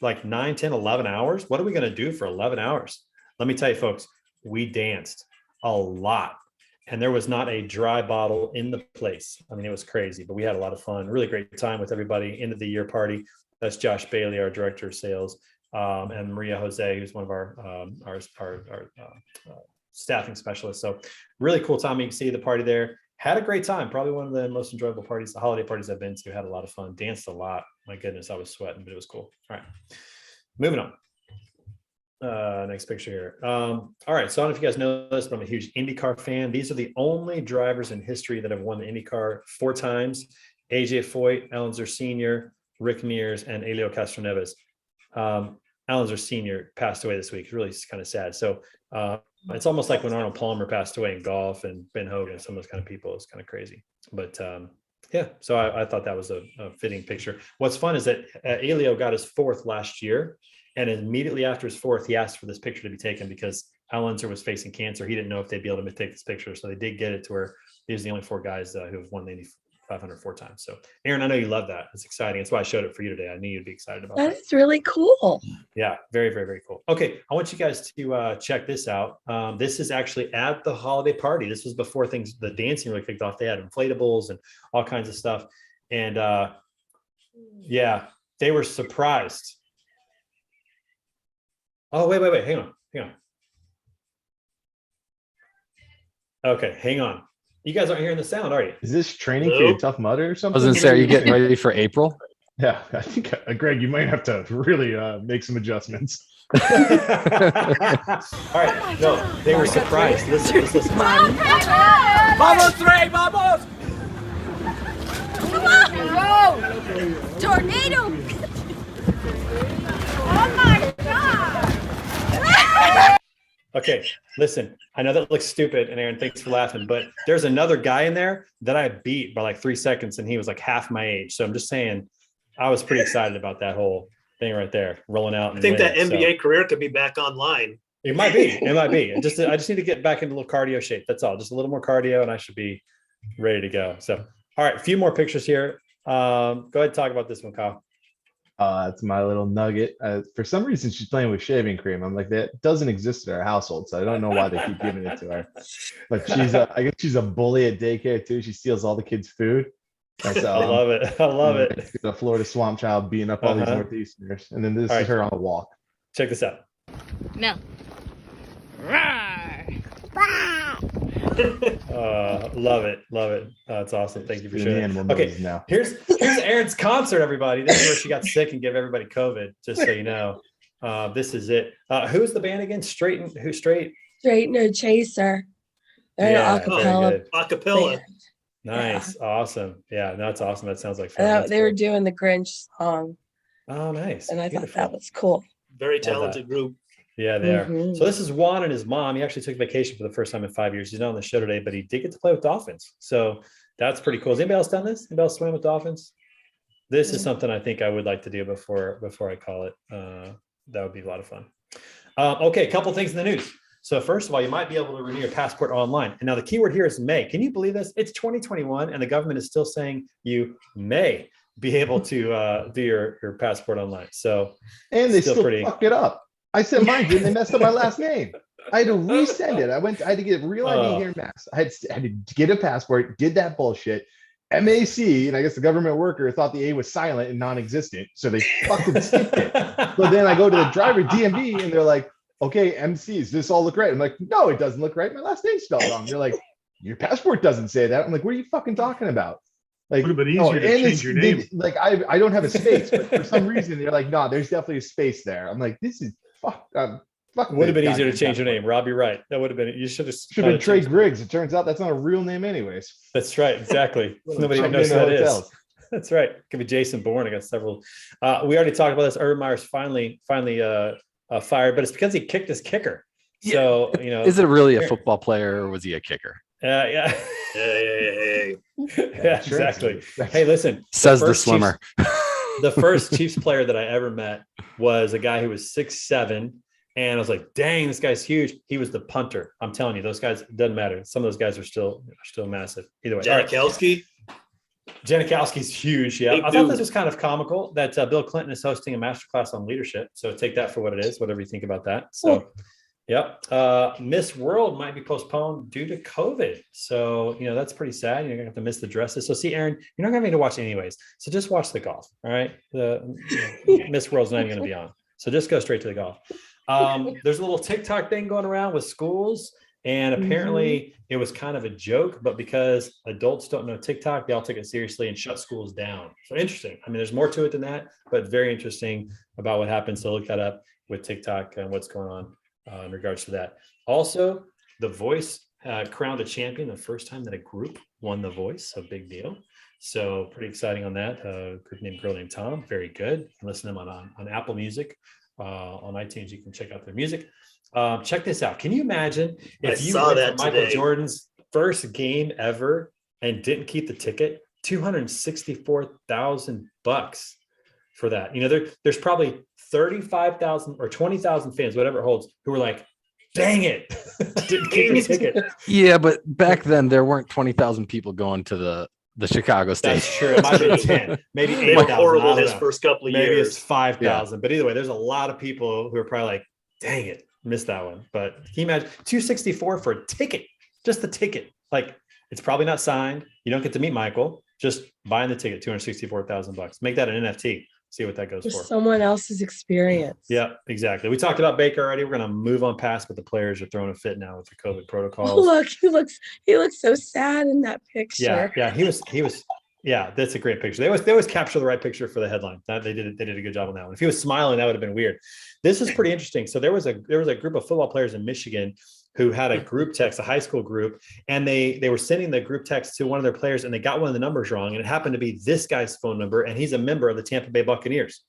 like 9, 10, 11 hours. What are we going to do for 11 hours? Let me tell you, folks, we danced a lot. And there was not a dry bottle in the place. I mean, it was crazy, but we had a lot of fun. Really great time with everybody. End of the year party. That's Josh Bailey, our director of sales, and Maria Jose, who's one of our staffing specialists. So really cool time. You can see the party there. Had a great time. Probably one of the most enjoyable parties, the holiday parties I've been to. Had a lot of fun. Danced a lot. My goodness, I was sweating, but it was cool. All right, moving on. Next picture here. All right, so I don't know if you guys know this, but I'm a huge IndyCar fan. These are the only drivers in history that have won the IndyCar 4 times: AJ Foyt, Alan Zer Sr., Rick Mears, and Elio Castroneves. Alan Zer Sr. passed away this week. It's really kind of sad. So it's almost like when Arnold Palmer passed away in golf, and Ben Hogan, some of those kind of people. It's kind of crazy. But yeah, so I thought that was a fitting picture. What's fun is that Elio got his 4th last year. And immediately after his 4th, he asked for this picture to be taken because Al Unser was facing cancer. He didn't know if they'd be able to take this picture. So they did get it to where these are the only 4 guys who have won the Indy 500 4 times. So Aaron, I know you love that. It's exciting. That's why I showed it for you today. I knew you'd be excited about that.
That is really cool.
Yeah, very, very, very cool. Okay, I want you guys to check this out. This is actually at the holiday party. This was before the dancing really kicked off. They had inflatables and all kinds of stuff. And yeah, they were surprised. Oh, wait. Hang on. Okay, hang on. You guys aren't hearing the sound, are you?
Is this training for your Tough Mudder or
I
something?
was gonna say, are you getting ready for April?
Yeah, I think, Greg, you might have to really make some adjustments.
All right, no, they were surprised. Listen.
Vamos, Trey, vamos!
Whoa! Tornado! Oh my God!
Okay, listen, I know that looks stupid, and Aaron, thanks for laughing, but there's another guy in there that I beat by like 3 seconds, and he was like half my age. So I'm just saying, I was pretty excited about that whole thing right there, rolling out.
I think that NBA career could be back online.
It might be. I just need to get back into a little cardio shape. That's all. Just a little more cardio, and I should be ready to go. So, all right, a few more pictures here. Go ahead and talk about this one, Kyle.
It's my little nugget. For some reason, she's playing with shaving cream. I'm like, that doesn't exist in our household, so I don't know why they keep giving it to her. But I guess she's a bully at daycare too. She steals all the kids' food. That's,
I love it. I love it.
The Florida swamp child beating up all these Northeasterners, and then this is her on a walk.
Check this out.
No.
Love it. That's awesome. Thank you for
Doing
sharing.
the animal
Okay,
noises now.
here's Erin's concert, everybody. This is where she got sick and gave everybody COVID, just so you know. This is it. Who's the band again? Straight
No Chaser. They're
Yeah,
an
very
acapella.
good.
Acapella.
band.
Nice. Awesome. Yeah, that's awesome. That sounds like fun. That's
They were
cool.
doing the Grinch song,
Oh, nice.
and I thought
Beautiful.
that was cool.
Very
Love that.
talented group.
Yeah, they are.
Mhm.
So this is Juan and his mom. He actually took vacation for the first time in 5 years. He's not on the show today, but he did get to play with dolphins. So that's pretty cool. Has anybody else done this? Anybody else swim with dolphins? This is something I think I would like to do before I call it. That would be a lot of fun. Okay, a couple things in the news. So first of all, you might be able to renew your passport online. And now the keyword here is may. Can you believe this? It's 2021 and the government is still saying you may be able to do your passport online. So
And they still
pretty
fucked it up. I sent mine, and they messed up my last name. I had to resend it. I had to get real ID here in Mass. I had to get a passport, did that bullshit. MAC, and I guess the government worker thought the A was silent and non-existent, so they fucking skipped it. But then I go to the driver DMV, and they're like, "Okay, MC, does this all look right?" I'm like, "No, it doesn't look right. My last name's spelled wrong." They're like, "Your passport doesn't say that." I'm like, "What are you fucking talking about?" Like,
Would have been
no,
easier to
and
change your name.
like I don't have a space, but for some reason they're like, "No, there's definitely a space there." I'm like, "This is fuck."
Would have been easier to change your name. Rob, you're right. That would have been, you should have
been Trey Griggs. It turns out that's not a real name anyways.
That's right. Exactly. Nobody even knows who that is. That's right. It could be Jason Bourne. I got several. We already talked about this. Urban Meyer's finally fired, but it's because he kicked his kicker. So, you know,
is it really a football player or was he a kicker?
Yeah.
Hey.
Yeah, exactly. Hey, listen,
says the swimmer.
The first Chiefs player that I ever met was a guy who was 6'7". And I was like, dang, this guy's huge. He was the punter. I'm telling you, those guys, it doesn't matter. Some of those guys are still massive. Either way.
Janikowski.
Janikowski's huge. Yeah.
Big
I thought
dude.
this was kind of comical that Bill Clinton is hosting a masterclass on leadership. So take that for what it is, whatever you think about that. So, yep. Miss World might be postponed due to COVID. So, you know, that's pretty sad. You're going to have to miss the dresses. So see, Aaron, you're not going to need to watch anyways. So just watch the golf. All right. Miss World's not even going to be on. So just go straight to the golf. There's a little TikTok thing going around with schools, and apparently it was kind of a joke, but because adults don't know TikTok, they all took it seriously and shut schools down. So interesting. I mean, there's more to it than that, but very interesting about what happened. So look that up with TikTok and what's going on in regards to that. Also, The Voice crowned a champion the first time that a group won The Voice. So big deal. So pretty exciting on that. Group named Girl Named Tom. Very good. Listen to them on Apple Music. On iTunes, you can check out their music. Check this out. Can you imagine if you went to Michael Jordan's first game ever and didn't keep the ticket? $264,000 for that. You know, there's probably 35,000 or 20,000 fans, whatever it holds, who were like, "Dang it, didn't keep the ticket."
Yeah, but back then there weren't 20,000 people going to the Chicago State.
That's true. It might be 10, maybe 8,000.
They were horrible his first couple of
maybe
years.
It's 5,000. But either way, there's a lot of people who are probably like, "Dang it, missed that one." But can you imagine 264 for a ticket? Just the ticket. Like, it's probably not signed. You don't get to meet Michael. Just buying the ticket, $264,000. Make that an NFT. See what that goes
For
for.
someone else's experience.
Yeah, exactly. We talked about Baker already. We're going to move on past, but the players are throwing a fit now with the COVID protocols.
Oh, look, he looks so sad in that picture.
Yeah, he was. Yeah, that's a great picture. They always capture the right picture for the headline. They did a good job on that one. If he was smiling, that would have been weird. This is pretty interesting. So there was a group of football players in Michigan who had a group text, a high school group, and they were sending the group text to one of their players, and they got one of the numbers wrong, and it happened to be this guy's phone number, and he's a member of the Tampa Bay Buccaneers.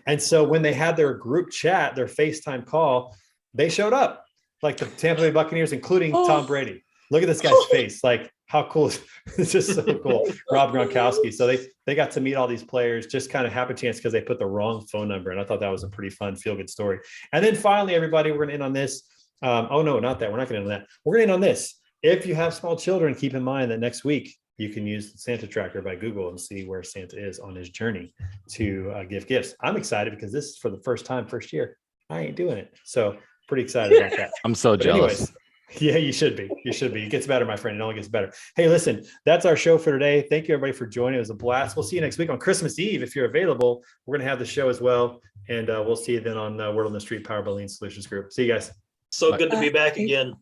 And so when they had their group chat, their FaceTime call, they showed up, like the Tampa Bay Buccaneers, including Tom Brady. Look at this guy's face. Like, how cool is it's just so cool. Rob Gronkowski. So they got to meet all these players, just kind of happen chance because they put the wrong phone number. And I thought that was a pretty fun, feel-good story. And then finally, everybody, we're going to end on this. Oh, no, not that. We're not going to end on that. We're going to end on this. If you have small children, keep in mind that next week you can use the Santa Tracker by Google and see where Santa is on his journey to give gifts. I'm excited because this is for the first year. I ain't doing it. So pretty excited about that.
I'm so jealous.
Anyways, yeah, you should be. It gets better, my friend. It only gets better. Hey, listen, that's our show for today. Thank you, everybody, for joining. It was a blast. We'll see you next week on Christmas Eve. If you're available, we're going to have the show as well. And we'll see you then on Word on the Street Power by Lean Solutions Group. See you guys.
So good to be back again.